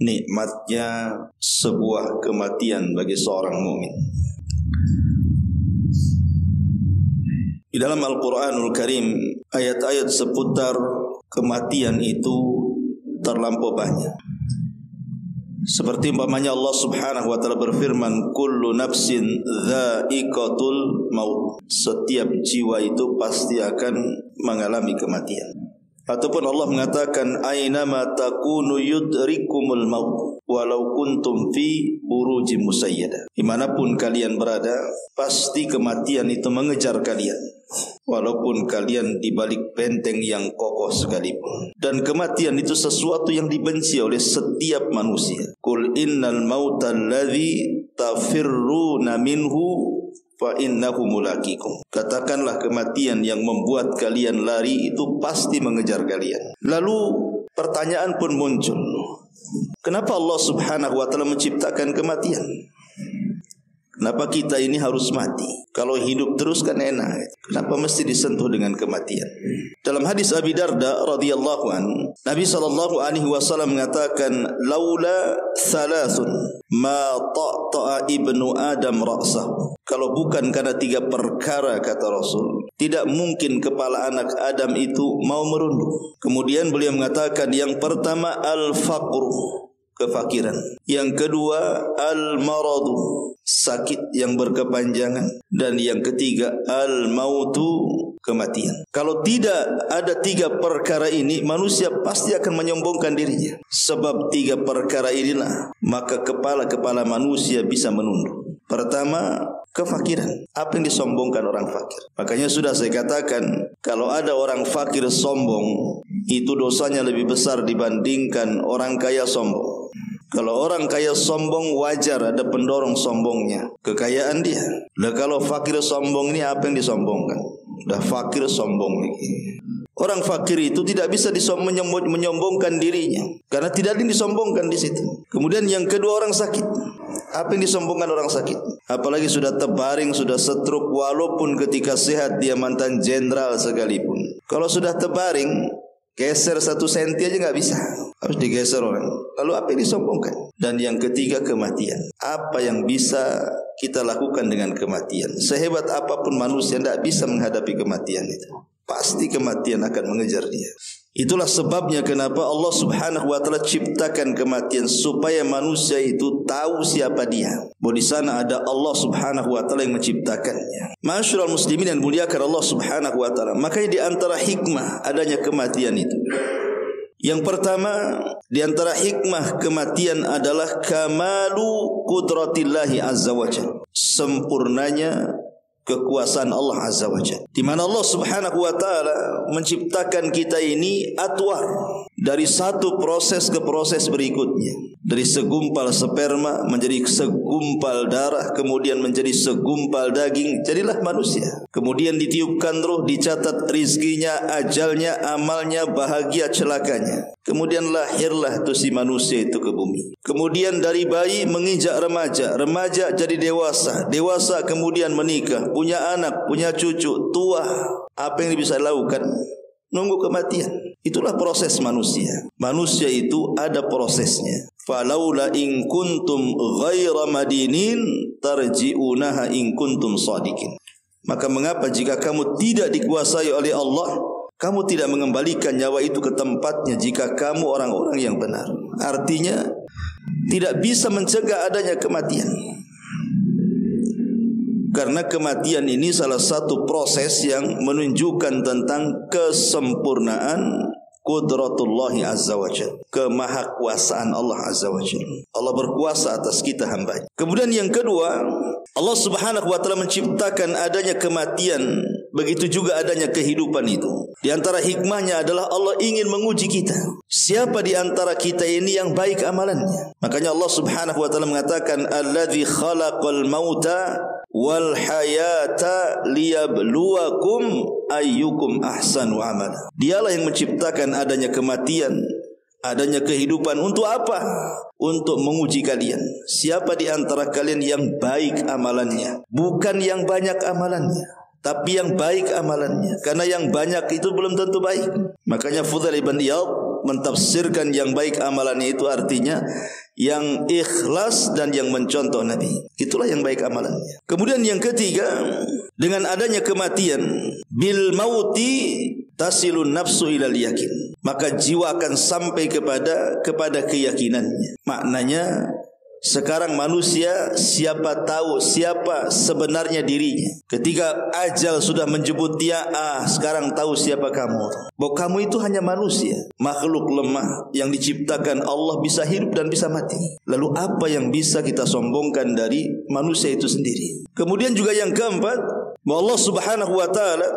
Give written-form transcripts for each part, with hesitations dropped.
nikmatnya sebuah kematian bagi seorang mukmin. Di dalam Al-Quranul Karim, ayat-ayat seputar kematian itu terlampau banyak. Seperti umpamanya Allah Subhanahu wa taala berfirman, kullu nafsin dha'iqatul maut. Setiap jiwa itu pasti akan mengalami kematian. Ataupun Allah mengatakan, aynama takunu yudrikumul maut walau kuntum fi burujim musayyada. Dimanapun kalian berada, pasti kematian itu mengejar kalian, walaupun kalian di balik benteng yang kokoh sekalipun. Dan kematian itu sesuatu yang dibenci oleh setiap manusia. Qul innal mauta alladzi tafirruna minhu fa innahu mulaqikum. Katakanlah kematian yang membuat kalian lari itu pasti mengejar kalian. Lalu pertanyaan pun muncul. Kenapa Allah Subhanahu wa taala menciptakan kematian? Kenapa kita ini harus mati? Kalau hidup terus kan enak. Kenapa mesti disentuh dengan kematian? Dalam hadis Abi Darda radhiyallahu an, Nabi sallallahu alaihi wasallam mengatakan, "Laula thalathun ma ta'ta'a ibnu Adam ra'sahu." Kalau bukan karena 3 perkara, kata Rasul, tidak mungkin kepala anak Adam itu mau merunduk. Kemudian beliau mengatakan, yang pertama al-faqru, kefakiran. Yang kedua al-maradu, sakit yang berkepanjangan. Dan yang ketiga al-mautu, kematian. Kalau tidak ada 3 perkara ini, manusia pasti akan menyombongkan dirinya. Sebab 3 perkara inilah maka kepala-kepala manusia bisa menunduk. Pertama, kefakiran. Apa yang disombongkan orang fakir? Makanya sudah saya katakan, kalau ada orang fakir sombong, itu dosanya lebih besar dibandingkan orang kaya sombong. Kalau orang kaya sombong, wajar ada pendorong sombongnya, kekayaan dia. Lah kalau fakir sombong, ini apa yang disombongkan? Dah fakir sombong lagi. Orang fakir itu tidak bisa menyombongkan dirinya, karena tidak ada yang disombongkan di situ. Kemudian yang kedua, orang sakit. Apa yang disombongkan orang sakit? Apalagi sudah terbaring, sudah stroke, walaupun ketika sehat dia mantan jenderal sekalipun. Kalau sudah terbaring, geser 1 senti aja nggak bisa, harus digeser orang. Lalu apa yang disombongkan? Dan yang ketiga, kematian. Apa yang bisa kita lakukan dengan kematian? Sehebat apapun manusia tidak bisa menghadapi kematian itu. Pasti kematian akan mengejar dia. Itulah sebabnya kenapa Allah Subhanahu wa taala ciptakan kematian, supaya manusia itu tahu siapa dia. Bahwa di sana ada Allah Subhanahu wa taala yang menciptakannya. Ma'asyiral muslimin yang dimuliakan Allah Subhanahu wa taala. Makanya di antara hikmah adanya kematian itu, yang pertama di antara hikmah kematian adalah kamalu qudratillahi azza wajalla, sempurnanya kekuasaan Allah azza wajalla, di mana Allah Subhanahu wa taala menciptakan kita ini atwar, dari satu proses ke proses berikutnya. Dari segumpal sperma menjadi segumpal darah, kemudian menjadi segumpal daging, jadilah manusia. Kemudian ditiupkan ruh, dicatat rizkinya, ajalnya, amalnya, bahagia, celakanya. Kemudian lahirlah tu si manusia itu ke bumi. Kemudian dari bayi menginjak remaja, remaja jadi dewasa, dewasa kemudian menikah, punya anak, punya cucu, tua. Apa yang bisa lakukan? Nunggu kematian. Itulah proses manusia. Manusia itu ada prosesnya. Falaula in kuntum ghaira madinin tarji'unaha in kuntum shadiqin. Maka mengapa jika kamu tidak dikuasai oleh Allah, kamu tidak mengembalikan nyawa itu ke tempatnya jika kamu orang-orang yang benar? Artinya tidak bisa mencegah adanya kematian. Karena kematian ini salah satu proses yang menunjukkan tentang kesempurnaan qudratullahi azza wa jalla, kemahakuasaan Allah azza wa jalla. Allah berkuasa atas kita hamba. Kemudian yang kedua, Allah Subhanahu wa taala menciptakan adanya kematian, begitu juga adanya kehidupan itu. Di antara hikmahnya adalah Allah ingin menguji kita. Siapa di antara kita ini yang baik amalannya? Makanya Allah Subhanahu wa taala mengatakan, alladzi khalaqal mauta wal hayata liyabluwakum ayyukum ahsanu amala. Dialah yang menciptakan adanya kematian, adanya kehidupan. Untuk apa? Untuk menguji kalian. Siapa di antara kalian yang baik amalannya? Bukan yang banyak amalannya, tapi yang baik amalannya. Karena yang banyak itu belum tentu baik. Makanya Fudail ibn Iyad mentafsirkan yang baik amalannya itu artinya yang ikhlas dan yang mencontoh Nabi. Itulah yang baik amalannya. Kemudian yang ketiga, dengan adanya kematian, bil mauti tasilun nafsu ilal yakin, maka jiwa akan sampai kepada keyakinannya. Maknanya sekarang manusia siapa tahu siapa sebenarnya dirinya. Ketika ajal sudah menjemput dia, sekarang tahu siapa kamu. Bahwa kamu itu hanya manusia, makhluk lemah yang diciptakan Allah, bisa hidup dan bisa mati. Lalu apa yang bisa kita sombongkan dari manusia itu sendiri? Kemudian juga yang keempat, bahwa Allah Subhanahu wa taala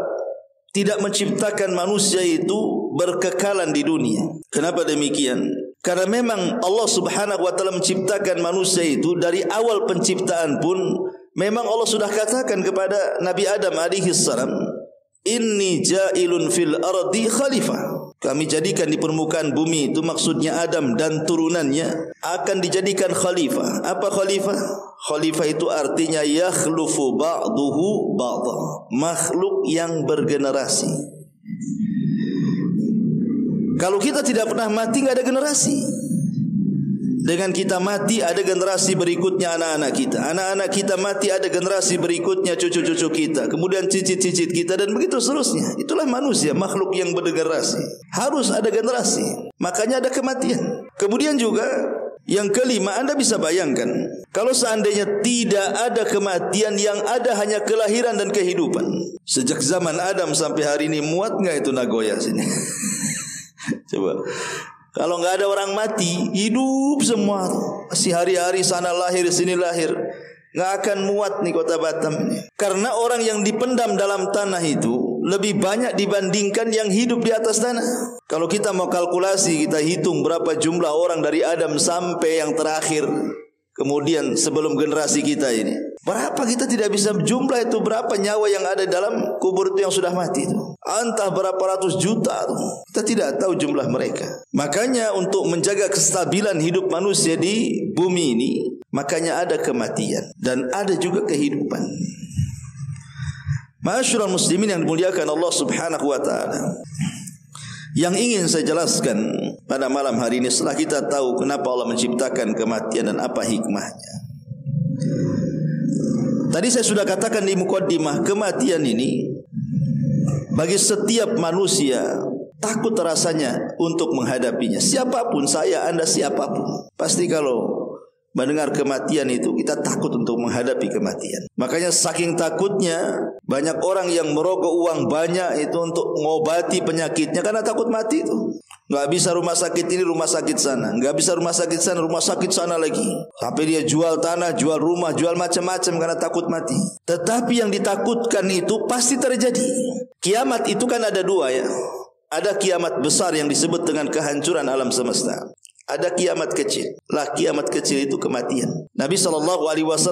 tidak menciptakan manusia itu berkekalan di dunia. Kenapa demikian? Karena memang Allah Subhanahu wa taala menciptakan manusia itu dari awal penciptaan pun memang Allah sudah katakan kepada Nabi Adam alaihi salam, inni ja'ilun fil ardi khalifah. Kami jadikan di permukaan bumi itu, maksudnya Adam dan turunannya akan dijadikan khalifah. Apa khalifah? Khalifah itu artinya yakhlufu ba'duhu ba'dha, makhluk yang bergenerasi. Kalau kita tidak pernah mati, nggak ada generasi. Dengan kita mati, ada generasi berikutnya anak-anak kita. Anak-anak kita mati, ada generasi berikutnya cucu-cucu kita. Kemudian cicit-cicit kita, dan begitu seterusnya. Itulah manusia, makhluk yang bergenerasi. Harus ada generasi. Makanya ada kematian. Kemudian juga yang kelima, Anda bisa bayangkan, kalau seandainya tidak ada kematian, yang ada hanya kelahiran dan kehidupan. Sejak zaman Adam sampai hari ini, muat nggak itu Nagoya sini? Coba, kalau nggak ada orang mati, hidup semua, masih hari-hari sana lahir sini lahir, nggak akan muat nih kota Batam. Karena orang yang dipendam dalam tanah itu lebih banyak dibandingkan yang hidup di atas tanah. Kalau kita mau kalkulasi, kita hitung berapa jumlah orang dari Adam sampai yang terakhir, kemudian sebelum generasi kita ini, berapa kita tidak bisa jumlah itu, berapa nyawa yang ada dalam kubur itu yang sudah mati itu. Entah berapa ratus juta itu. Kita tidak tahu jumlah mereka. Makanya untuk menjaga kestabilan hidup manusia di bumi ini, makanya ada kematian dan ada juga kehidupan. Ma'asyiral muslimin yang dimuliakan Allah Subhanahu wa taala, yang ingin saya jelaskan pada malam hari ini, setelah kita tahu kenapa Allah menciptakan kematian dan apa hikmahnya. Tadi saya sudah katakan di mukaddimah, kematian ini bagi setiap manusia takut rasanya untuk menghadapinya. Siapapun, saya, Anda, siapapun, pasti kalau mendengar kematian itu kita takut untuk menghadapi kematian. Makanya saking takutnya banyak orang yang merogoh uang banyak itu untuk mengobati penyakitnya karena takut mati itu. Nggak bisa rumah sakit ini, rumah sakit sana. Nggak bisa rumah sakit sana, rumah sakit sana lagi. Sampai dia jual tanah, jual rumah, jual macam-macam karena takut mati. Tetapi yang ditakutkan itu pasti terjadi. Kiamat itu kan ada dua ya. Ada kiamat besar yang disebut dengan kehancuran alam semesta. Ada kiamat kecil. Lah kiamat kecil itu kematian. Nabi SAW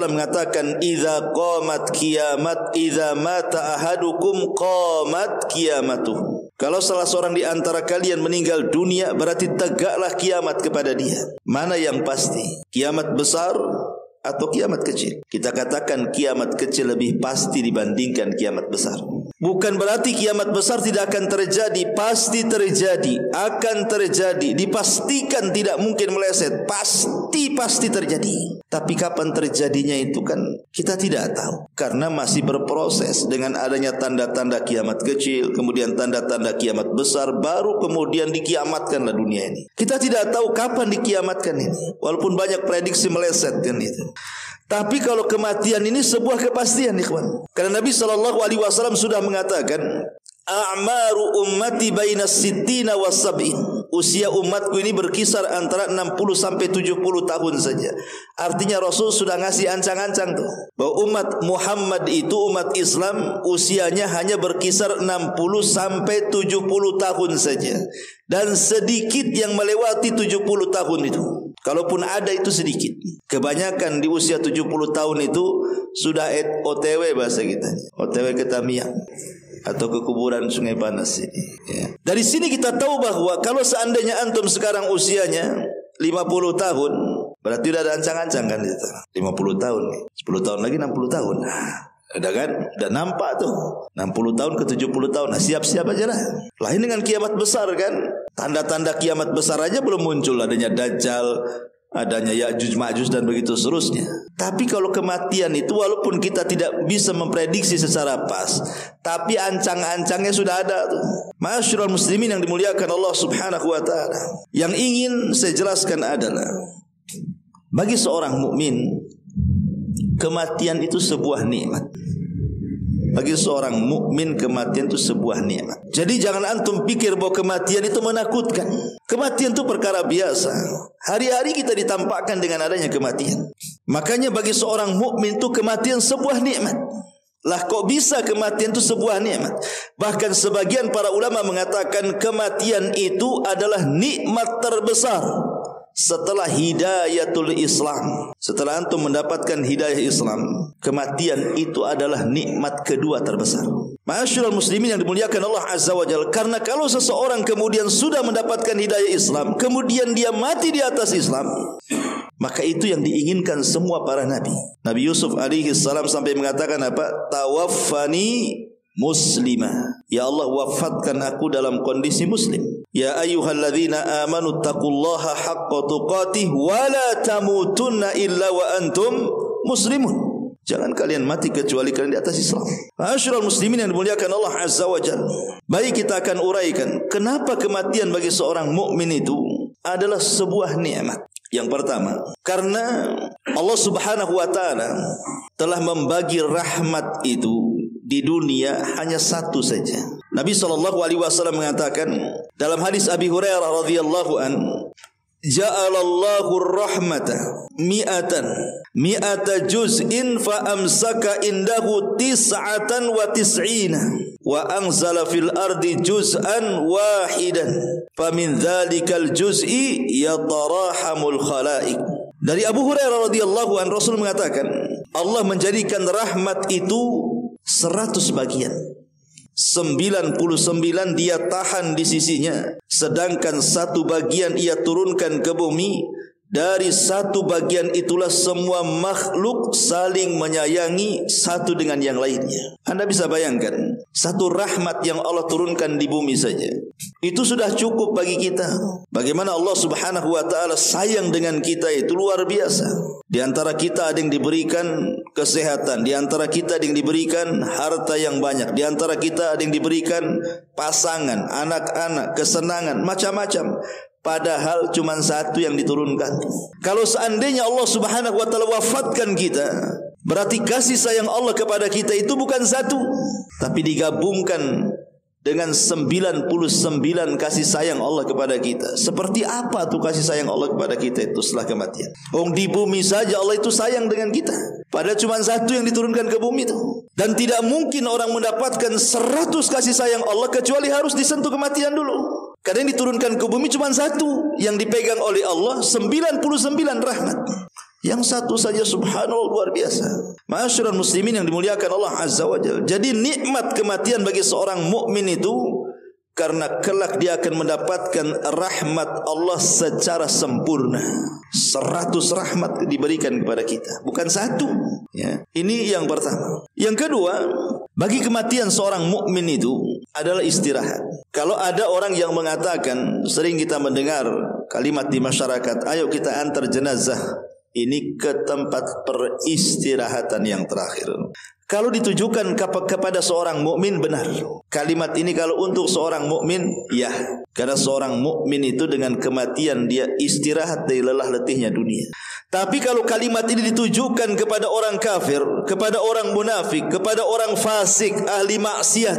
mengatakan, "Idza qamat kiamat, idza mata ahadukum qamat kiamatuh." Kalau salah seorang di antara kalian meninggal dunia, berarti tegaklah kiamat kepada dia. Mana yang pasti? Kiamat besar atau kiamat kecil? Kita katakan kiamat kecil lebih pasti dibandingkan kiamat besar. Bukan berarti kiamat besar tidak akan terjadi, pasti terjadi, akan terjadi, dipastikan tidak mungkin meleset, pasti terjadi. Tapi kapan terjadinya itu kan kita tidak tahu, karena masih berproses dengan adanya tanda-tanda kiamat kecil, kemudian tanda-tanda kiamat besar, baru kemudian dikiamatkanlah dunia ini. Kita tidak tahu kapan dikiamatkan ini, walaupun banyak prediksi meleset kan itu. Tapi kalau kematian ini sebuah kepastian, ikhwan. Karena Nabi SAW sudah mengatakan, a'maru ummati baina sittina wa sab'in. Usia umatku ini berkisar antara 60 sampai 70 tahun saja. Artinya Rasul sudah ngasih ancang-ancang tuh, bahwa umat Muhammad itu, umat Islam, usianya hanya berkisar 60 sampai 70 tahun saja. Dan sedikit yang melewati 70 tahun itu. Kalaupun ada itu sedikit. Kebanyakan di usia 70 tahun itu sudah OTW bahasa kita. OTW ke Tamiang atau ke kuburan Sungai Panas ini. Ya. Dari sini kita tahu bahwa kalau seandainya antum sekarang usianya 50 tahun, berarti udah ada ancang-ancang kan itu. 50 tahun nih. 10 tahun lagi 60 tahun. Nah, ada kan? Udah nampak tuh. 60 tahun ke 70 tahun. Nah, siap-siap aja lah. Lain dengan kiamat besar kan? Tanda-tanda kiamat besar aja belum muncul, adanya Dajjal, adanya Ya'juj Ma'juj dan begitu seterusnya. Tapi kalau kematian itu walaupun kita tidak bisa memprediksi secara pas, tapi ancang-ancangnya sudah ada tuh. Ma'asyiral muslimin yang dimuliakan Allah Subhanahu wa taala. Yang ingin saya jelaskan adalah bagi seorang mukmin kematian itu sebuah nikmat. Bagi seorang mukmin kematian itu sebuah nikmat. Jadi jangan antum pikir bahwa kematian itu menakutkan. Kematian itu perkara biasa. Hari-hari kita ditampakkan dengan adanya kematian. Makanya bagi seorang mukmin itu kematian sebuah nikmat. Lah kok bisa kematian itu sebuah nikmat? Bahkan sebagian para ulama mengatakan kematian itu adalah nikmat terbesar setelah hidayatul Islam. Setelah antum mendapatkan hidayah Islam, kematian itu adalah nikmat kedua terbesar. Ma'asyiral muslimin yang dimuliakan Allah Azza wa Jalla. Karena kalau seseorang kemudian sudah mendapatkan hidayah Islam, kemudian dia mati di atas Islam, maka itu yang diinginkan semua para nabi. Nabi Yusuf alaihi salam sampai mengatakan apa? Tawaffani muslimah. Ya Allah, wafatkan aku dalam kondisi muslim. Ya ayyuhalladzina amanu taqullaha haqqa tuqatih wa la tamutunna illa wa antum muslimun. Jangan kalian mati kecuali kalian di atas Islam. Ma'asyiral muslimin yang dimuliakan Allah Azza wa Jalla. Baik, kita akan uraikan kenapa kematian bagi seorang mukmin itu adalah sebuah nikmat. Yang pertama, karena Allah Subhanahu wa taala telah membagi rahmat itu di dunia hanya satu saja. Nabi SAW mengatakan dalam hadis Abi Hurairah radhiyallahu an, ja'alallahu rahmata mi'ata juz'in fa amsaka indahu 99 wa anzala fil ardi juz'an wahidan fa min dzalikal juz'i yatarahamul khalaik. Dari Abu Hurairah radhiyallahu an, Rasul mengatakan Allah menjadikan rahmat itu 100 bagian. 99 dia tahan di sisinya, sedangkan 1 bagian ia turunkan ke bumi. Dari 1 bagian itulah semua makhluk saling menyayangi satu dengan yang lainnya. Anda bisa bayangkan, satu rahmat yang Allah turunkan di bumi saja, itu sudah cukup bagi kita. Bagaimana Allah Subhanahu wa taala sayang dengan kita itu luar biasa. Di antara kita ada yang diberikan kesehatan, di antara kita ada yang diberikan harta yang banyak, di antara kita ada yang diberikan pasangan, anak-anak, kesenangan, macam-macam. Padahal cuma 1 yang diturunkan. Kalau seandainya Allah Subhanahu wa taala wafatkan kita, berarti kasih sayang Allah kepada kita itu bukan 1, tapi digabungkan dengan 99 kasih sayang Allah kepada kita. Seperti apa tuh kasih sayang Allah kepada kita itu setelah kematian? Di bumi saja Allah itu sayang dengan kita, padahal cuma 1 yang diturunkan ke bumi itu. Dan tidak mungkin orang mendapatkan 100 kasih sayang Allah kecuali harus disentuh kematian dulu. Karena yang diturunkan ke bumi cuma 1, yang dipegang oleh Allah 99 rahmat. Yang 1 saja subhanallah luar biasa. Ma'asyiral muslimin yang dimuliakan Allah Azza wa Jalla. Jadi nikmat kematian bagi seorang mukmin itu karena kelak dia akan mendapatkan rahmat Allah secara sempurna. 100 rahmat diberikan kepada kita, bukan 1 ya. Ini yang pertama. Yang kedua, bagi kematian seorang mukmin itu adalah istirahat. Kalau ada orang yang mengatakan, sering kita mendengar kalimat di masyarakat, ayo kita antar jenazah ini ke tempat peristirahatan yang terakhir. Kalau ditujukan kepada seorang mukmin, benar. Kalimat ini kalau untuk seorang mukmin, ya. Karena seorang mukmin itu dengan kematian dia istirahat dari lelah letihnya dunia. Tapi kalau kalimat ini ditujukan kepada orang kafir, kepada orang munafik, kepada orang fasik, ahli maksiat,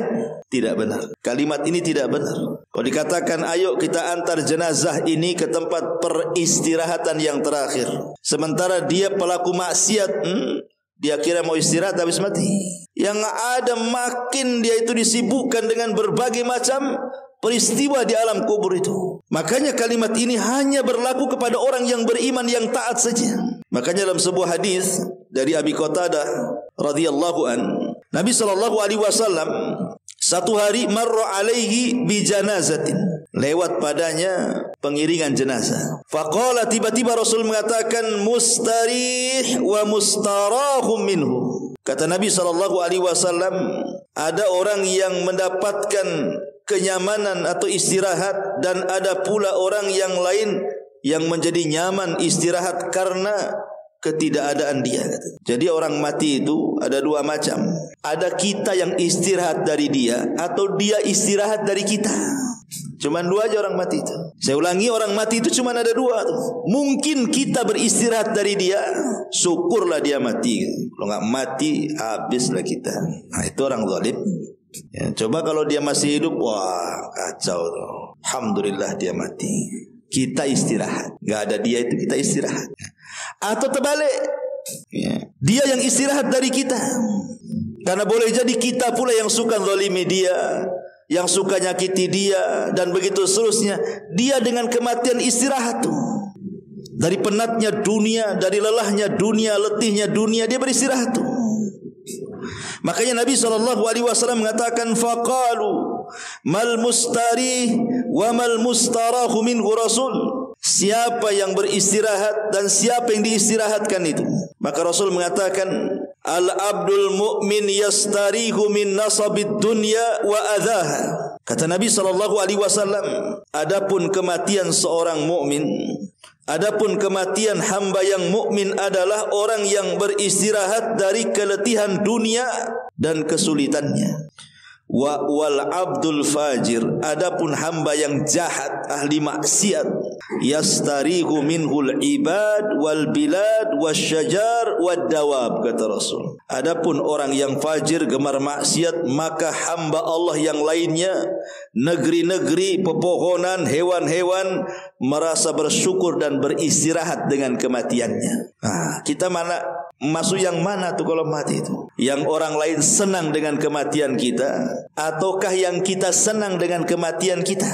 tidak benar. Kalimat ini tidak benar. Kalau dikatakan ayo kita antar jenazah ini ke tempat peristirahatan yang terakhir, sementara dia pelaku maksiat, dia kira mau istirahat habis mati. Yang ada makin dia itu disibukkan dengan berbagai macam peristiwa di alam kubur itu. Makanya kalimat ini hanya berlaku kepada orang yang beriman, yang taat saja. Makanya dalam sebuah hadis dari Abi Qatadah radhiyallahu an, Nabi SAW satu hari marra alaihi bi janazatin, lewat padanya pengiringan jenazah. Faqala, tiba-tiba Rasul mengatakan mustarih wa mustarahum minhu. Kata Nabi SAW, ada orang yang mendapatkan kenyamanan atau istirahat, dan ada pula orang yang lain yang menjadi nyaman istirahat karena ketidakadaan dia. Jadi orang mati itu ada dua macam. Ada kita yang istirahat dari dia, atau dia istirahat dari kita. Cuman dua aja orang mati itu. Saya ulangi, orang mati itu cuman ada dua tuh. Mungkin kita beristirahat dari dia, syukurlah dia mati. Kalau nggak mati, habislah kita. Nah, itu orang zalim. Ya, coba kalau dia masih hidup, wah kacau tuh. Alhamdulillah dia mati. Kita istirahat. Nggak ada dia itu kita istirahat. Atau terbalik, ya, dia yang istirahat dari kita. Karena boleh jadi kita pula yang suka zalimi dia, yang suka nyakiti dia, dan begitu seterusnya. Dia dengan kematian istirahat tuh. Dari penatnya dunia, dari lelahnya dunia, letihnya dunia, dia beristirahat tuh. Makanya Nabi SAW mengatakan, faqalu mal mustarih wa mal mustarahu minhu rasul. Siapa yang beristirahat dan siapa yang diistirahatkan itu. Maka Rasul mengatakan, al-abdul mu'min yastarihu min nasabid dunya wa adhaha. Kata Nabi SAW, adapun kematian seorang mukmin, adapun kematian hamba yang mukmin adalah orang yang beristirahat dari keletihan dunia dan kesulitannya. Wa wal abdul fajir, adapun hamba yang jahat, ahli maksiat, yastarihu minhul ibad wal bilad wasyajar wad dawab, kata Rasul. Adapun orang yang fajir, gemar maksiat, maka hamba Allah yang lainnya, negeri-negeri, pepohonan, hewan-hewan merasa bersyukur dan beristirahat dengan kematiannya. Nah, kita mana masuk yang mana tuh kalau mati itu? Yang orang lain senang dengan kematian kita, ataukah yang kita senang dengan kematian kita?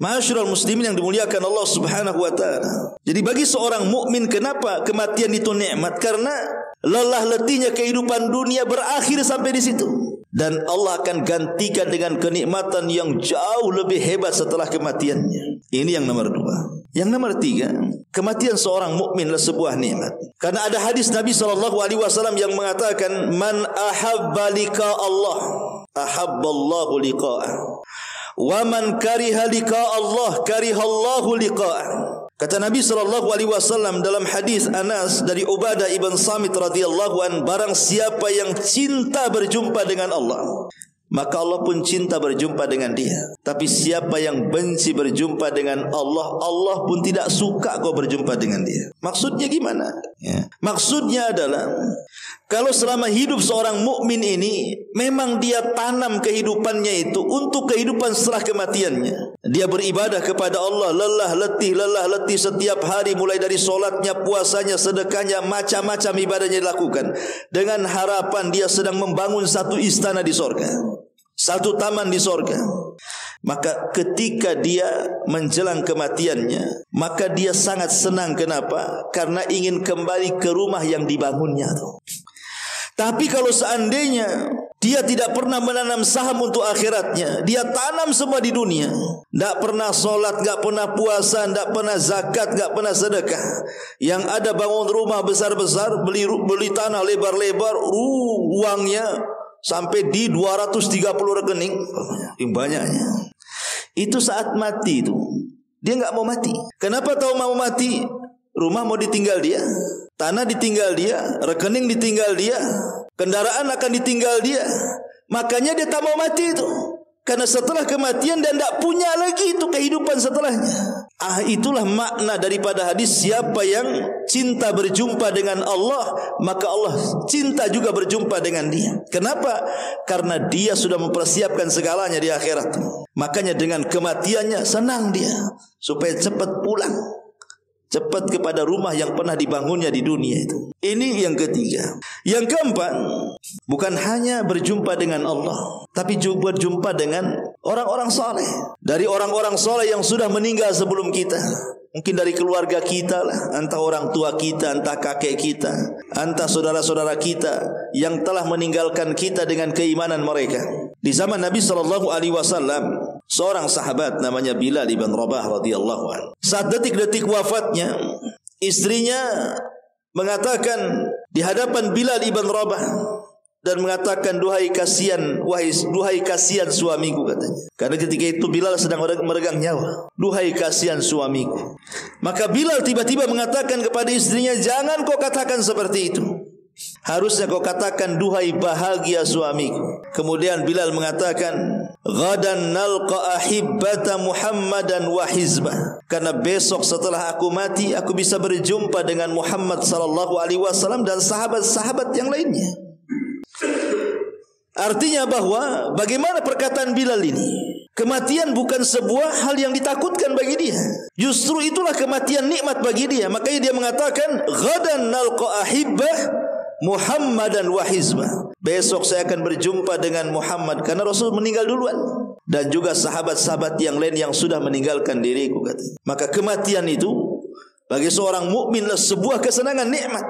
Ma'asyiral muslimin yang dimuliakan Allah Subhanahu wa taala. Jadi bagi seorang mukmin, kenapa kematian itu nikmat? Karena lelah letihnya kehidupan dunia berakhir sampai di situ. Dan Allah akan gantikan dengan kenikmatan yang jauh lebih hebat setelah kematiannya. Ini yang nomor dua. Yang nomor tiga, kematian seorang mukmin adalah sebuah nikmat. Karena ada hadis Nabi SAW yang mengatakan, man ahabba liqa Allah, ahabballahu liqa'ah. Wa man kariha liqa Allah, karihallahu liqa'ah. Kata Nabi SAW dalam hadis Anas dari Ubadah ibn Samit radhiyallahu an, barang siapa yang cinta berjumpa dengan Allah, maka Allah pun cinta berjumpa dengan dia. Tapi siapa yang benci berjumpa dengan Allah, Allah pun tidak suka kau berjumpa dengan dia. Maksudnya gimana? Ya. Maksudnya adalah, kalau selama hidup seorang mukmin ini, memang dia tanam kehidupannya itu untuk kehidupan setelah kematiannya. Dia beribadah kepada Allah, lelah letih setiap hari, mulai dari solatnya, puasanya, sedekahnya, macam-macam ibadahnya dilakukan, dengan harapan dia sedang membangun satu istana di sorga, satu taman di sorga. Maka ketika dia menjelang kematiannya, maka dia sangat senang. Kenapa? Karena ingin kembali ke rumah yang dibangunnya tuh. Tapi kalau seandainya dia tidak pernah menanam saham untuk akhiratnya, dia tanam semua di dunia, tidak pernah solat, tidak pernah puasa, tidak pernah zakat, tidak pernah sedekah, yang ada bangun rumah besar-besar, beli tanah lebar-lebar, uangnya sampai di 230 rekening, yang banyaknya. Itu saat mati itu, dia nggak mau mati. Kenapa tahu mau mati? Rumah mau ditinggal dia, tanah ditinggal dia, rekening ditinggal dia, kendaraan akan ditinggal dia. Makanya dia tak mau mati itu. Karena setelah kematian dia tidak punya lagi itu kehidupan setelahnya. Itulah makna daripada hadis, siapa yang cinta berjumpa dengan Allah, maka Allah cinta juga berjumpa dengan dia. Kenapa? Karena dia sudah mempersiapkan segalanya di akhirat. Makanya dengan kematiannya senang dia, supaya cepat pulang, cepat kepada rumah yang pernah dibangunnya di dunia itu. Ini yang ketiga. Yang keempat, bukan hanya berjumpa dengan Allah, tapi juga berjumpa dengan orang-orang saleh. Dari orang-orang saleh yang sudah meninggal sebelum kita. Mungkin dari keluarga kita lah, entah orang tua kita, entah kakek kita, entah saudara-saudara kita yang telah meninggalkan kita dengan keimanan mereka. Di zaman Nabi SAW, seorang sahabat namanya Bilal ibn Rabah radhiyallahu anhu, saat detik-detik wafatnya, istrinya mengatakan di hadapan Bilal ibn Rabah, dan mengatakan duhai kasihan suamiku katanya. Karena ketika itu Bilal sedang meregang nyawa. Duhai kasihan suamiku. Maka Bilal tiba-tiba mengatakan kepada istrinya, jangan kau katakan seperti itu. Harusnya kau katakan duhai bahagia suamiku. Kemudian Bilal mengatakan, ghadan nalqa ahibbata Muhammadan wa hizbah. Karena besok setelah aku mati, aku bisa berjumpa dengan Muhammad sallallahu alaihi wasallam dan sahabat-sahabat yang lainnya. Artinya bahwa bagaimana perkataan Bilal ini? Kematian bukan sebuah hal yang ditakutkan bagi dia. Justru itulah kematian nikmat bagi dia. Makanya dia mengatakan, ghadan nalqa ahibbah Muhammadan wa hizbah. Besok saya akan berjumpa dengan Muhammad karena Rasul meninggal duluan, dan juga sahabat-sahabat yang lain yang sudah meninggalkan diriku katanya. Maka kematian itu bagi seorang mukminlah sebuah kesenangan nikmat.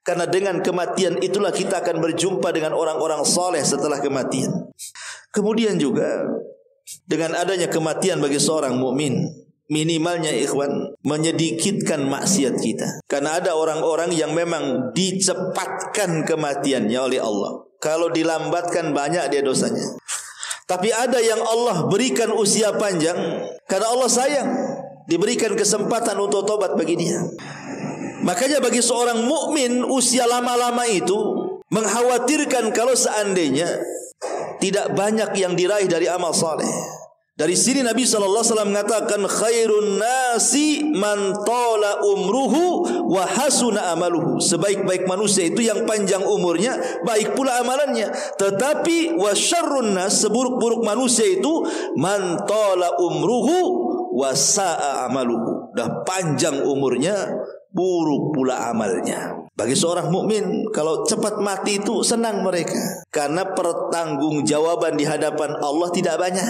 Karena dengan kematian itulah kita akan berjumpa dengan orang-orang saleh setelah kematian. Kemudian juga dengan adanya kematian bagi seorang mukmin, minimalnya ikhwan, menyedikitkan maksiat kita. Karena ada orang-orang yang memang dicepatkan kematiannya oleh Allah. Kalau dilambatkan banyak dia dosanya. Tapi ada yang Allah berikan usia panjang karena Allah sayang, diberikan kesempatan untuk tobat bagi dia. Makanya bagi seorang mukmin usia lama-lama itu mengkhawatirkan kalau seandainya tidak banyak yang diraih dari amal saleh. Dari sini Nabi SAW mengatakan, khairun nasi man tala umruhu wa hasuna amaluhu. Sebaik-baik manusia itu yang panjang umurnya, baik pula amalannya. Tetapi wa syarrun nas, seburuk-buruk manusia itu man tala umruhu wa sa'a amaluhu. Dah panjang umurnya, buruk pula amalnya. Bagi seorang mukmin kalau cepat mati itu senang mereka, karena pertanggungjawaban di hadapan Allah tidak banyak.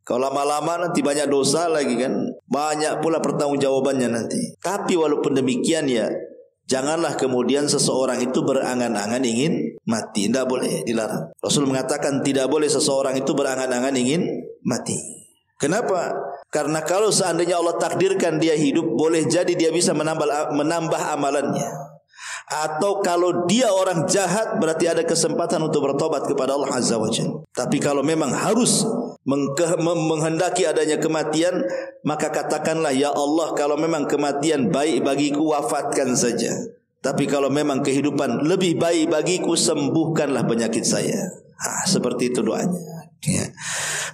Kalau lama-lama nanti banyak dosa lagi kan, banyak pula pertanggungjawabannya nanti. Tapi walaupun demikian ya, janganlah kemudian seseorang itu berangan-angan ingin mati. Tidak boleh, dilarang. Rasul mengatakan tidak boleh seseorang itu berangan-angan ingin mati. Kenapa? Karena kalau seandainya Allah takdirkan dia hidup, boleh jadi dia bisa menambah amalannya. Atau kalau dia orang jahat, berarti ada kesempatan untuk bertobat kepada Allah Azza wa Jalla. Tapi kalau memang harus menghendaki adanya kematian, maka katakanlah, ya Allah, kalau memang kematian baik bagiku, wafatkan saja. Tapi kalau memang kehidupan lebih baik bagiku, sembuhkanlah penyakit saya. Seperti itu doanya. Ya.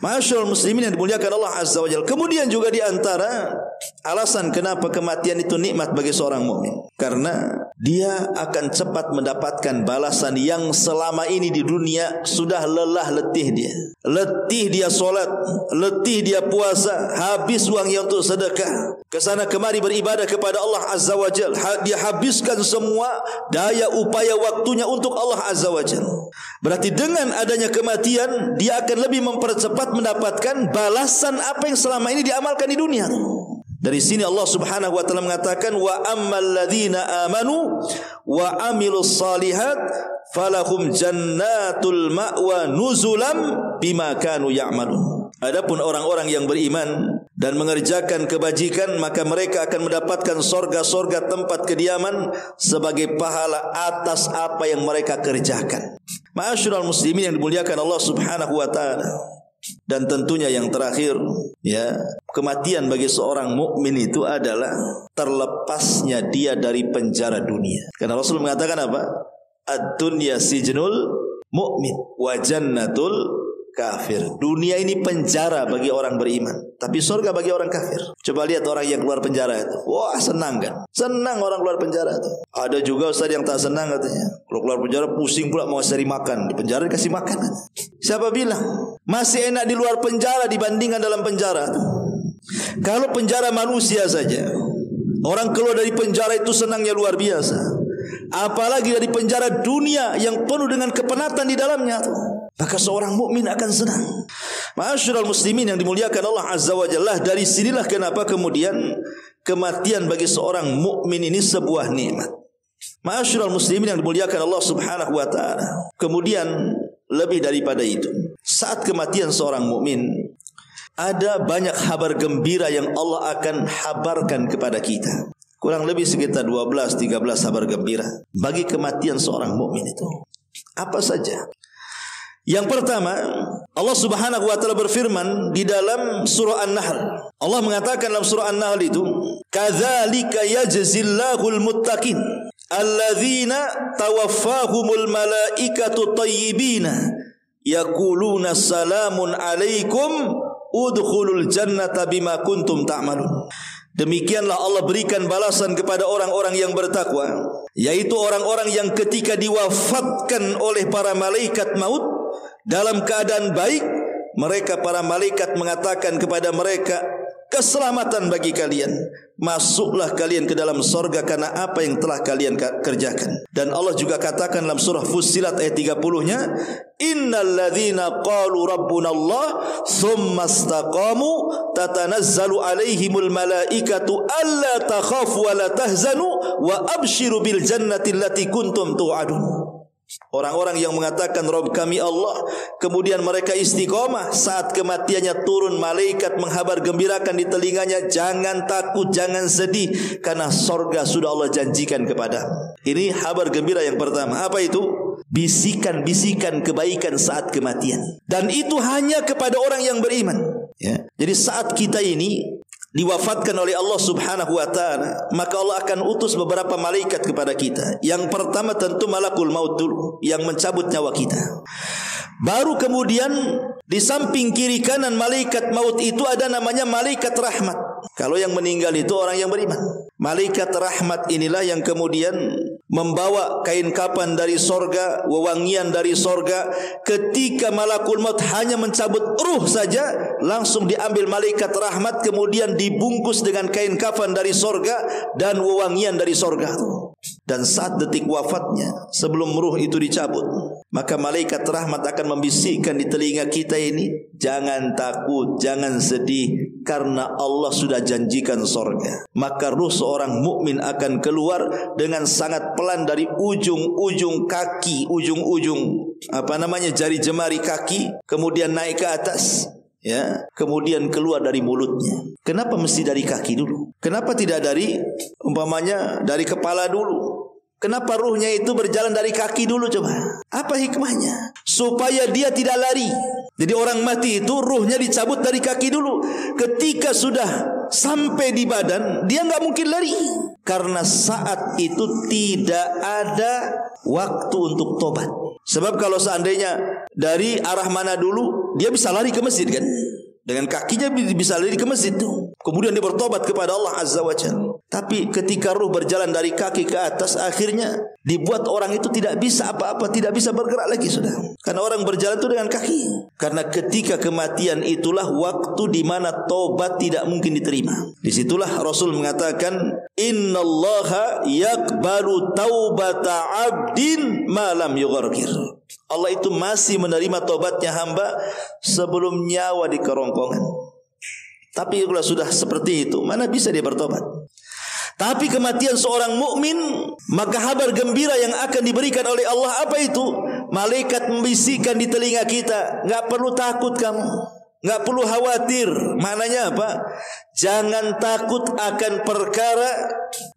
Ma'asyiral muslimin yang dimuliakan Allah Azza wa Jalla. Kemudian juga di antara alasan kenapa kematian itu nikmat bagi seorang mukmin, karena dia akan cepat mendapatkan balasan yang selama ini di dunia sudah lelah letih dia. Letih dia solat, letih dia puasa, habis uangnya untuk sedekah, kesana kemari beribadah kepada Allah Azza wa Jalla. Dia habiskan semua daya upaya waktunya untuk Allah Azza wa Jalla. Berarti dengan adanya kematian, dia akan lebih mempercepat mendapatkan balasan apa yang selama ini diamalkan di dunia. Dari sini Allah Subhanahu wa taala mengatakan, wa ammal ladzina amanu wa amilus salihat falahum jannatul ma'wa nuzulam bima kanu ya'malun. Adapun orang-orang yang beriman dan mengerjakan kebajikan, maka mereka akan mendapatkan sorga-sorga tempat kediaman sebagai pahala atas apa yang mereka kerjakan. Ma'asyiral muslimin yang dimuliakan Allah Subhanahu wa taala. Dan tentunya yang terakhir, ya, kematian bagi seorang mukmin itu adalah terlepasnya dia dari penjara dunia. Karena Rasul mengatakan apa? Ad-dunya sijnul mu'min wa jannatul kafir. Dunia ini penjara bagi orang beriman, tapi surga bagi orang kafir. Coba lihat orang yang keluar penjara itu. Wah, senang kan? Senang orang keluar penjara itu. Ada juga ustaz yang tak senang katanya. Kalau keluar penjara pusing pula mau cari makan. Di penjara dikasih makan. Siapa bilang? Masih enak di luar penjara dibandingkan dalam penjara. Kalau penjara manusia saja, orang keluar dari penjara itu senangnya luar biasa. Apalagi dari penjara dunia yang penuh dengan kepenatan di dalamnya. Maka seorang mukmin akan senang. Ma'asyiral muslimin yang dimuliakan Allah Azza wa Jalla, dari sinilah kenapa kemudian kematian bagi seorang mukmin ini sebuah nikmat. Ma'asyiral muslimin yang dimuliakan Allah Subhanahu wa taala. Kemudian lebih daripada itu, saat kematian seorang mukmin, ada banyak kabar gembira yang Allah akan habarkan kepada kita. Kurang lebih sekitar 12-13 kabar gembira bagi kematian seorang mukmin itu. Apa saja? Yang pertama, Allah Subhanahu wa taala berfirman di dalam surah An-Nahl. Allah mengatakan dalam surah An-Nahl itu, "Kadzalika yajzillahul muttaqin alladzina tawaffahumul malaikatu thayyibina yaquluna salamun alaikum udkhulul jannata bima kuntum ta'malun." Demikianlah Allah berikan balasan kepada orang-orang yang bertakwa, yaitu orang-orang yang ketika diwafatkan oleh para malaikat maut dalam keadaan baik, mereka para malaikat mengatakan kepada mereka, keselamatan bagi kalian, masuklah kalian ke dalam sorga karena apa yang telah kalian kerjakan. Dan Allah juga katakan dalam surah Fussilat ayat 30-nya, innal ladzina qalu rabbuna Allah tsumma istaqamu tatanazzalu alaihimul malaikatu alla takhafu wa la tahzanu wa abshiru bil jannati allati kuntum tu'adun. Orang-orang yang mengatakan Rabb kami Allah, kemudian mereka istiqomah, saat kematiannya turun malaikat menghabar gembirakan di telinganya, jangan takut, jangan sedih, karena sorga sudah Allah janjikan kepada. Ini kabar gembira yang pertama. Apa itu? Bisikan-bisikan kebaikan saat kematian. Dan itu hanya kepada orang yang beriman, ya. Jadi saat kita ini diwafatkan oleh Allah Subhanahu wa taala, maka Allah akan utus beberapa malaikat kepada kita. Yang pertama tentu malakul maut dulu, yang mencabut nyawa kita. Baru kemudian di samping kiri kanan malaikat maut itu ada namanya malaikat rahmat. Kalau yang meninggal itu orang yang beriman. Malaikat rahmat inilah yang kemudian membawa kain kapan dari sorga, wewangian dari sorga. Ketika malakul maut hanya mencabut ruh saja, langsung diambil malaikat rahmat, kemudian dibungkus dengan kain kafan dari sorga dan wewangian dari sorga. Dan saat detik wafatnya, sebelum ruh itu dicabut, maka malaikat rahmat akan membisikkan di telinga kita ini, jangan takut, jangan sedih, karena Allah sudah janjikan sorga. Maka ruh seorang mukmin akan keluar dengan sangat pelan dari ujung-ujung kaki, ujung-ujung jari jemari kaki, kemudian naik ke atas, ya, kemudian keluar dari mulutnya. Kenapa mesti dari kaki dulu? Kenapa tidak dari dari kepala dulu? Kenapa ruhnya itu berjalan dari kaki dulu coba? Apa hikmahnya? Supaya dia tidak lari. Jadi orang mati itu ruhnya dicabut dari kaki dulu. Ketika sudah sampai di badan, dia nggak mungkin lari. Karena saat itu tidak ada waktu untuk tobat. Sebab kalau seandainya dari arah mana dulu, dia bisa lari ke masjid kan? Dengan kakinya bisa lari ke masjid tuh. Kemudian dia bertobat kepada Allah Azza wa Jalla. Tapi ketika ruh berjalan dari kaki ke atas, akhirnya dibuat orang itu tidak bisa apa-apa, tidak bisa bergerak lagi sudah. Karena orang berjalan itu dengan kaki. Karena ketika kematian itulah waktu di mana tobat tidak mungkin diterima. Disitulah Rasul mengatakan, innallaha yaqbalu taubata abdin ma lam yughargir. Allah itu masih menerima tobatnya hamba sebelum nyawa di kerongkongan. Tapi kalau sudah seperti itu, mana bisa dia bertobat? Tapi kematian seorang mukmin, maka kabar gembira yang akan diberikan oleh Allah apa itu? Malaikat membisikkan di telinga kita, enggak perlu takut kamu, enggak perlu khawatir. Maknanya apa? Jangan takut akan perkara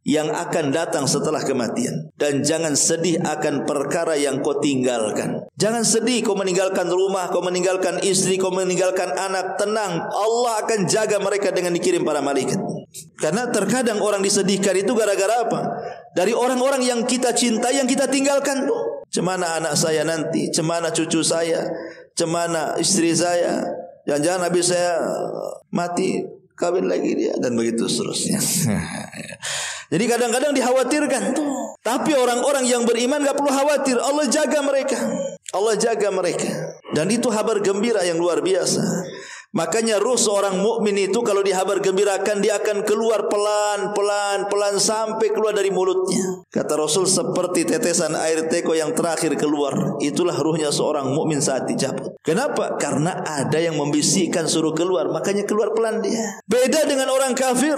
yang akan datang setelah kematian, dan jangan sedih akan perkara yang kau tinggalkan. Jangan sedih kau meninggalkan rumah, kau meninggalkan istri, kau meninggalkan anak. Tenang, Allah akan jaga mereka dengan dikirim para malaikat. Karena terkadang orang disedihkan itu gara-gara apa? Dari orang-orang yang kita cintai, yang kita tinggalkan. Cemana anak saya nanti, cemana cucu saya, cemana istri saya, jangan-jangan habis saya mati, kawin lagi dia, dan begitu seterusnya. Jadi kadang-kadang dikhawatirkan tuh. Tapi orang-orang yang beriman gak perlu khawatir. Allah jaga mereka. Allah jaga mereka. Dan itu kabar gembira yang luar biasa. Makanya ruh seorang mukmin itu kalau dihabar gembirakan, dia akan keluar pelan-pelan sampai keluar dari mulutnya. Kata Rasul, seperti tetesan air teko yang terakhir keluar. Itulah ruhnya seorang mukmin saat dicabut. Kenapa? Karena ada yang membisikkan suruh keluar, makanya keluar pelan dia. Beda dengan orang kafir,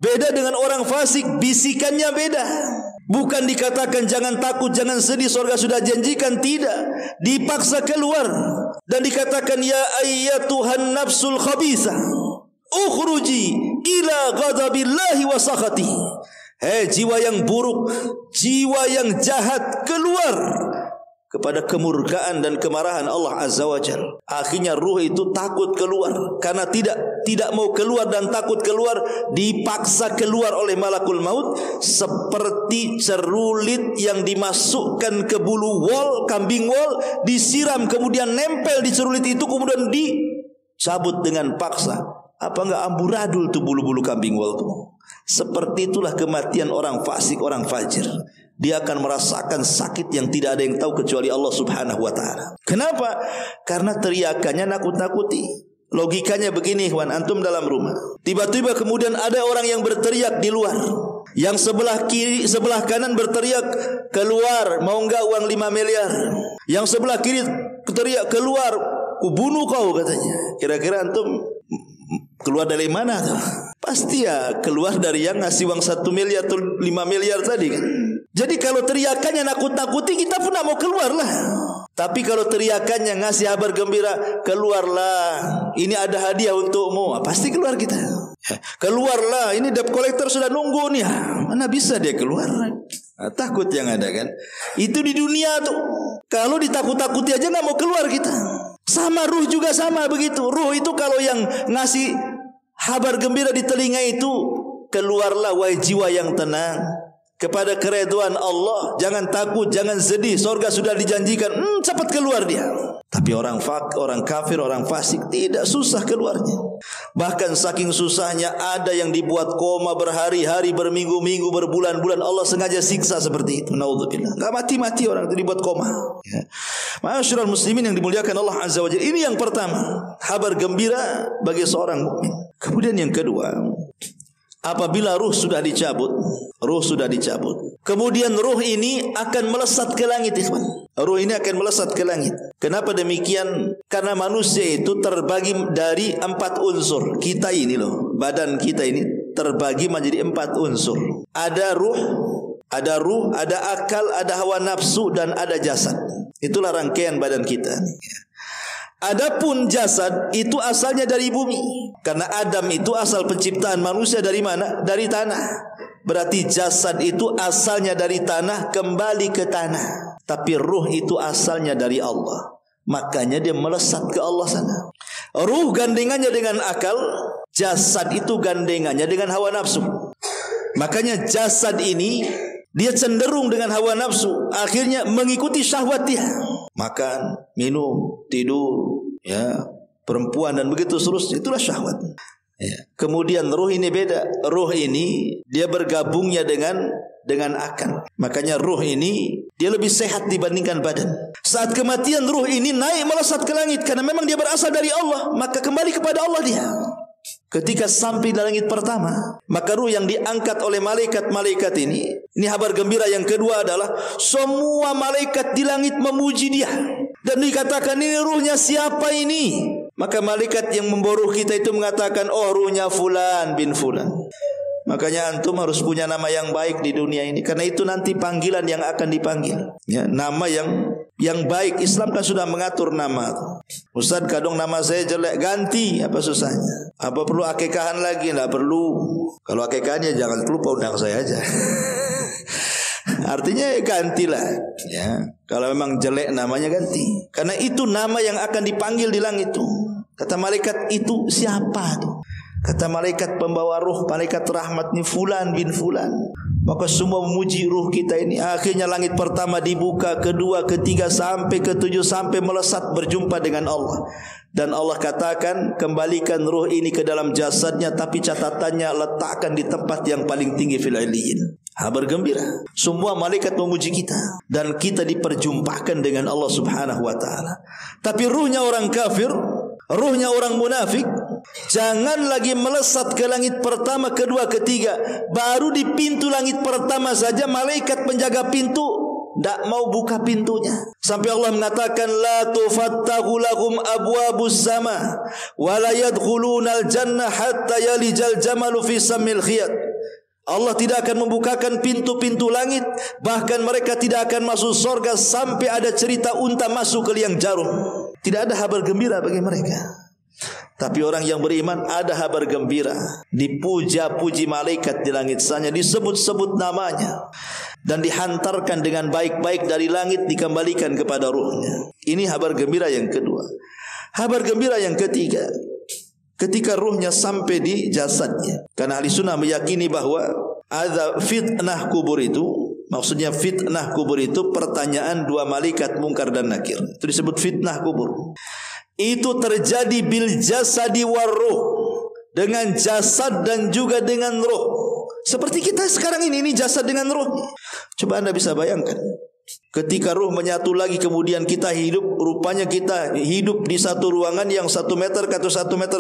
beda dengan orang fasik, bisikannya beda. Bukan dikatakan jangan takut, jangan sedih, surga sudah janjikan, tidak. Dipaksa keluar dan dikatakan ya ayyatuhan nafsul khabithah ukhruji ila ghadabillahi wa sakhati. Hei jiwa yang buruk, jiwa yang jahat, keluar kepada kemurkaan dan kemarahan Allah Azza wa Jalla. Akhirnya ruh itu takut keluar, karena tidak mau keluar dan takut keluar, dipaksa keluar oleh malakul maut seperti cerulit yang dimasukkan ke bulu wol, kambing wol, disiram kemudian nempel di cerulit itu, kemudian dicabut dengan paksa. Apa enggak amburadul tuh bulu-bulu kambing wol itu? Seperti itulah kematian orang fasik, orang fajir. Dia akan merasakan sakit yang tidak ada yang tahu kecuali Allah Subhanahu wa taala. Kenapa? Karena teriakannya nakut-nakuti. Logikanya begini, ikhwan, antum dalam rumah. Tiba-tiba kemudian ada orang yang berteriak di luar. Yang sebelah kiri, sebelah kanan berteriak, "Keluar, mau enggak uang 5 miliar?" Yang sebelah kiri teriak, "Keluar, kubunuh kau," katanya. Kira-kira antum keluar dari mana tuh? Pasti ya keluar dari yang ngasih uang 1 miliar atau 5 miliar tadi kan. Jadi kalau teriakannya nakut-nakuti, kita pun tak mau keluar lah. Tapi kalau teriakannya ngasih kabar gembira, "Keluarlah, ini ada hadiah untukmu," pasti keluar kita. "Keluarlah, ini debt collector sudah nunggu nih." Mana bisa dia keluar? Takut yang ada kan. Itu di dunia tuh. Kalau ditakut-takuti aja nggak mau keluar kita. Sama ruh juga sama begitu. Ruh itu kalau yang ngasih kabar gembira di telinga itu, "Keluarlah wahai jiwa yang tenang kepada keridhaan Allah, jangan takut, jangan sedih, surga sudah dijanjikan." Cepat keluar dia. Tapi orang kafir, orang fasik tidak, susah keluarnya. Bahkan saking susahnya ada yang dibuat koma berhari-hari, berminggu-minggu, berbulan-bulan. Allah sengaja siksa seperti itu. Naudzubillah. Enggak mati-mati orang itu dibuat koma. Ya. Ma'asyiral muslimin yang dimuliakan Allah Azza wa Jalla. Ini yang pertama, kabar gembira bagi seorang mukmin. Kemudian yang kedua, apabila ruh sudah dicabut, kemudian ruh ini akan melesat ke langit, ikhwan. Ruh ini akan melesat ke langit. Kenapa demikian? Karena manusia itu terbagi dari 4 unsur. Kita ini loh, badan kita ini terbagi menjadi 4 unsur. Ada ruh, ada akal, ada hawa nafsu, dan ada jasad. Itulah rangkaian badan kita. Adapun jasad itu asalnya dari bumi. Karena Adam itu asal penciptaan manusia dari mana? Dari tanah. Berarti jasad itu asalnya dari tanah, kembali ke tanah. Tapi ruh itu asalnya dari Allah. Makanya dia melesat ke Allah sana. Ruh gandengannya dengan akal, jasad itu gandengannya dengan hawa nafsu. Makanya jasad ini dia cenderung dengan hawa nafsu, akhirnya mengikuti syahwat dia. Makan, minum, tidur, ya, perempuan dan begitu seterusnya, itulah syahwat. Ya. Kemudian ruh ini beda. Ruh ini dia bergabungnya dengan akal. Makanya ruh ini dia lebih sehat dibandingkan badan. Saat kematian ruh ini naik melesat ke langit karena memang dia berasal dari Allah, maka kembali kepada Allah dia. Ketika sampai di langit pertama, maka ruh yang diangkat oleh malaikat-malaikat ini kabar gembira yang kedua adalah semua malaikat di langit memuji dia. Dan dikatakan, "Ini ruhnya siapa ini?" Maka malaikat yang membawa ruh kita itu mengatakan, "Oh, ruhnya fulan bin fulan." Makanya antum harus punya nama yang baik di dunia ini, karena itu nanti panggilan yang akan dipanggil. Ya, nama yang baik. Islam kan sudah mengatur nama. "Ustaz, kadang nama saya jelek." Ganti, apa susahnya? Apa perlu akekahan lagi? Enggak perlu. Kalau akekahannya jangan lupa undang saya aja. Artinya gantilah, ya. Kalau memang jelek namanya ganti. Karena itu nama yang akan dipanggil di langit itu. Kata malaikat itu siapa tuh? Kata malaikat pembawa ruh, malaikat rahmat ni fulan bin fulan. Maka semua memuji ruh kita ini. Akhirnya langit pertama dibuka, kedua, ketiga, sampai ketujuh, sampai melesat berjumpa dengan Allah. Dan Allah katakan, "Kembalikan ruh ini ke dalam jasadnya, tapi catatannya letakkan di tempat yang paling tinggi fil illiyin." Kabar gembira. Semua malaikat memuji kita dan kita diperjumpakan dengan Allah Subhanahu wa taala. Tapi ruhnya orang kafir, ruhnya orang munafik, jangan lagi melesat ke langit pertama, kedua, ketiga. Baru di pintu langit pertama saja malaikat penjaga pintu tidak mau buka pintunya. Sampai Allah mengatakan, "La tufattahu lahum abwabus sama wa la yadkhulunal jannah hatta yalijal jamalu fi sammil khiyat." Allah tidak akan membukakan pintu-pintu langit, bahkan mereka tidak akan masuk surga sampai ada cerita unta masuk ke liang jarum. Tidak ada kabar gembira bagi mereka. Tapi orang yang beriman ada kabar gembira. Dipuja-puji malaikat di langit sana, disebut-sebut namanya. dan dihantarkan dengan baik-baik dari langit, dikembalikan kepada ruhnya. Ini kabar gembira yang kedua. Kabar gembira yang ketiga, ketika ruhnya sampai di jasadnya. Karena ahli sunnah meyakini bahwa ada fitnah kubur itu, maksudnya fitnah kubur itu pertanyaan dua malaikat Munkar dan Nakir. Itu disebut fitnah kubur. Itu terjadi bil jasadi war ruh, dengan jasad dan juga dengan ruh. Seperti kita sekarang ini jasad dengan ruh. Coba Anda bisa bayangkan, ketika ruh menyatu lagi kemudian kita hidup, rupanya kita hidup di satu ruangan yang 1 meter atau 1,5 meter.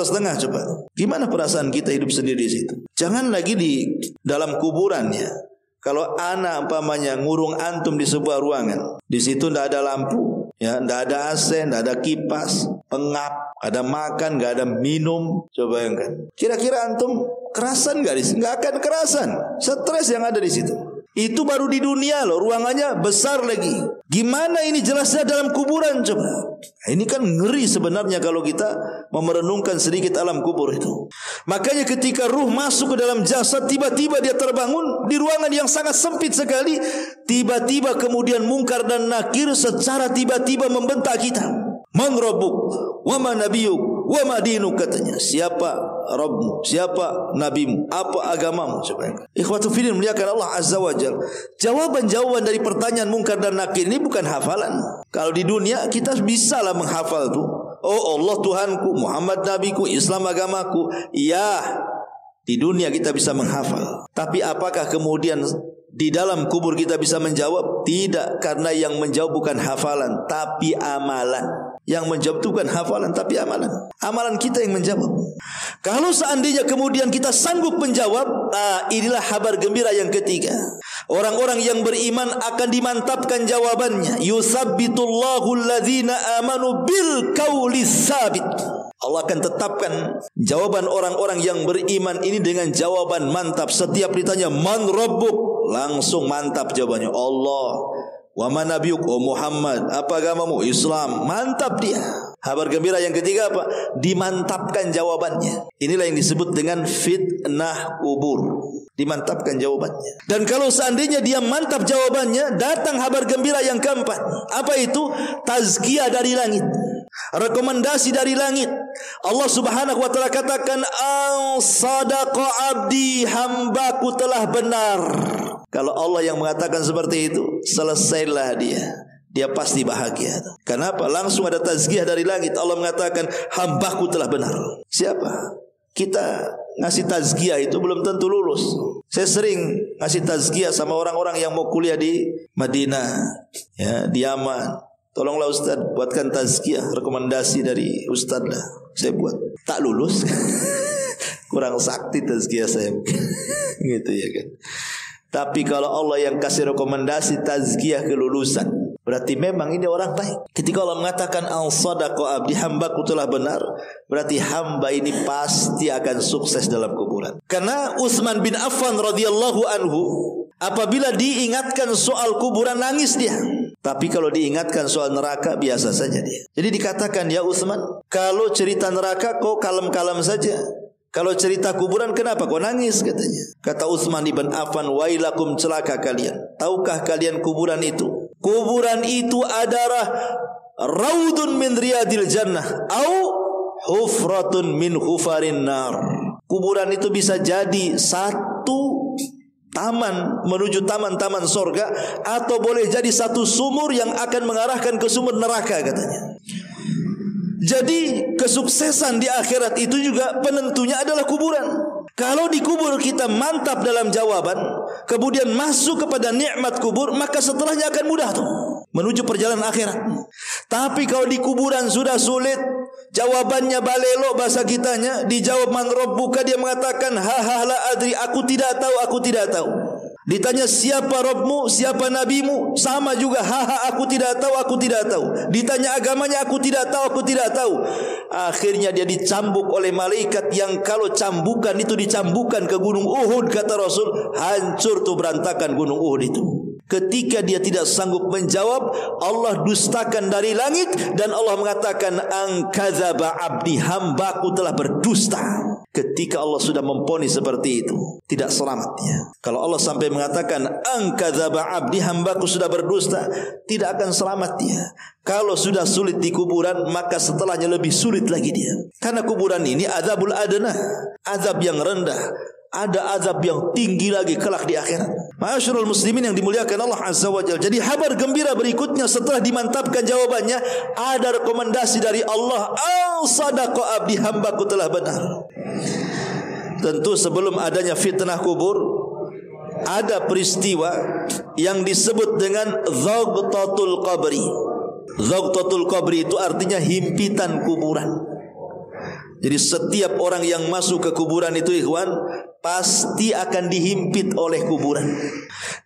Coba, gimana perasaan kita hidup sendiri di situ? Jangan lagi di dalam kuburannya. Kalau anak umpamanya ngurung antum di sebuah ruangan, di situ tidak ada lampu, ya, tidak ada AC, tidak ada kipas, pengap, ada makan, nggak ada minum. Coba bayangkan, kira-kira antum kerasan nggak di sini? Nggak akan kerasan, stres yang ada di situ. Itu baru di dunia loh, ruangannya besar lagi. Gimana ini jelasnya dalam kuburan coba? Nah, ini kan ngeri sebenarnya kalau kita memerenungkan sedikit alam kubur itu. Makanya ketika ruh masuk ke dalam jasad, tiba-tiba dia terbangun di ruangan yang sangat sempit sekali. Tiba-tiba kemudian Munkar dan Nakir secara tiba-tiba membentak kita. Man rabbuk wa ma nabiyuk wa ma dinuk, katanya. Siapa Rabbmu, siapa nabimu, apa agamamu? Coba. Ikhwatu fillah muliakan Allah Azza wa Jalla. Jawaban-jawaban dari pertanyaan Munkar dan Nakir ini bukan hafalan. Kalau di dunia kita bisa lah menghafal tuh. Oh Allah Tuhanku, Muhammad nabiku, Islam agamaku. Ya, di dunia kita bisa menghafal. Tapi apakah kemudian di dalam kubur kita bisa menjawab? Tidak, karena yang menjawab bukan hafalan tapi amalan. Yang menjawab itu bukan hafalan tapi amalan. Amalan kita yang menjawab. Kalau seandainya kemudian kita sanggup menjawab, inilah kabar gembira yang ketiga. Orang-orang yang beriman akan dimantapkan jawabannya. Yusabbitullahu alladhina amanu bil qawli tsabit. Allah akan tetapkan jawaban orang-orang yang beriman ini dengan jawaban mantap. Setiap ditanya man rabbuk, langsung mantap jawabannya. Allah. Wa man nabiyuk, oh Muhammad, apa agamamu? Islam. Mantap dia. Kabar gembira yang ketiga apa? Dimantapkan jawabannya. Inilah yang disebut dengan fitnah kubur. Dimantapkan jawabannya. Dan kalau seandainya dia mantap jawabannya, datang kabar gembira yang keempat. Apa itu? Tazkiyah dari langit. Rekomendasi dari langit. Allah Subhanahu wa taala katakan, "Sadaqa abdi, hambaku telah benar." Kalau Allah yang mengatakan seperti itu, selesailah dia. Dia pasti bahagia. Kenapa? Langsung ada tazkiyah dari langit. Allah mengatakan, hambaku telah benar. Siapa? Kita ngasih tazkiyah itu belum tentu lulus. Saya sering ngasih tazkiyah sama orang-orang yang mau kuliah di Madinah, ya, di Yaman. Tolonglah Ustaz, buatkan tazkiyah, rekomendasi dari Ustaz lah. Saya buat. Tak lulus. Kurang sakti tazkiyah saya. Gitu ya kan. Tapi kalau Allah yang kasih rekomendasi tazkiyah kelulusan, berarti memang ini orang baik. Ketika Allah mengatakan al-sadaqa abdi, hambaku telah benar, berarti hamba ini pasti akan sukses dalam kuburan. Karena Utsman bin Affan radhiyallahu anhu, apabila diingatkan soal kuburan nangis dia. Tapi kalau diingatkan soal neraka biasa saja dia. Jadi dikatakan, ya Utsman, kalau cerita neraka kau kalem-kalem saja. Kalau cerita kuburan kenapa kau nangis, katanya. Kata Utsman bin Affan, wailakum, celaka kalian. Tahukah kalian kuburan itu? Kuburan itu adalah raudun min riyadil jannah au hufratun min hufarin nar. Kuburan itu bisa jadi satu taman menuju taman-taman sorga, atau boleh jadi satu sumur yang akan mengarahkan ke sumur neraka, katanya. Jadi kesuksesan di akhirat itu juga penentunya adalah kuburan. Kalau di kubur kita mantap dalam jawaban, kemudian masuk kepada nikmat kubur, maka setelahnya akan mudah tuh menuju perjalanan akhirat. Tapi kalau di kuburan sudah sulit, jawabannya balelo bahasa kitanya, dijawab man rabbuka, dia mengatakan ha la adri, aku tidak tahu. Ditanya siapa Rabbmu, siapa nabimu, sama juga aku tidak tahu. Ditanya agamanya, aku tidak tahu. Akhirnya dia dicambuk oleh malaikat yang kalau cambukan itu dicambukan ke gunung Uhud, kata Rasul, hancur tuh berantakan gunung Uhud itu. Ketika dia tidak sanggup menjawab, Allah dustakan dari langit dan Allah mengatakan angkadzaba abdi, hambaku telah berdusta. Ketika Allah sudah memponis seperti itu, tidak selamat dia. Kalau Allah sampai mengatakan angkadzaba abdi, hambaku sudah berdusta, tidak akan selamat dia. Kalau sudah sulit di kuburan, maka setelahnya lebih sulit lagi dia. Karena kuburan ini azabul adna, azab yang rendah. Ada azab yang tinggi lagi kelak di akhirat. Ma'asyiral muslimin yang dimuliakan Allah Azza wa Jalla. Jadi kabar gembira berikutnya setelah dimantapkan jawabannya, ada rekomendasi dari Allah, al-sadaqa abdi, hambaku telah benar. Tentu sebelum adanya fitnah kubur, ada peristiwa yang disebut dengan zaghtatul qabri. Zaghtatul qabri itu artinya himpitan kuburan. Jadi setiap orang yang masuk ke kuburan itu, ikhwan, pasti akan dihimpit oleh kuburan.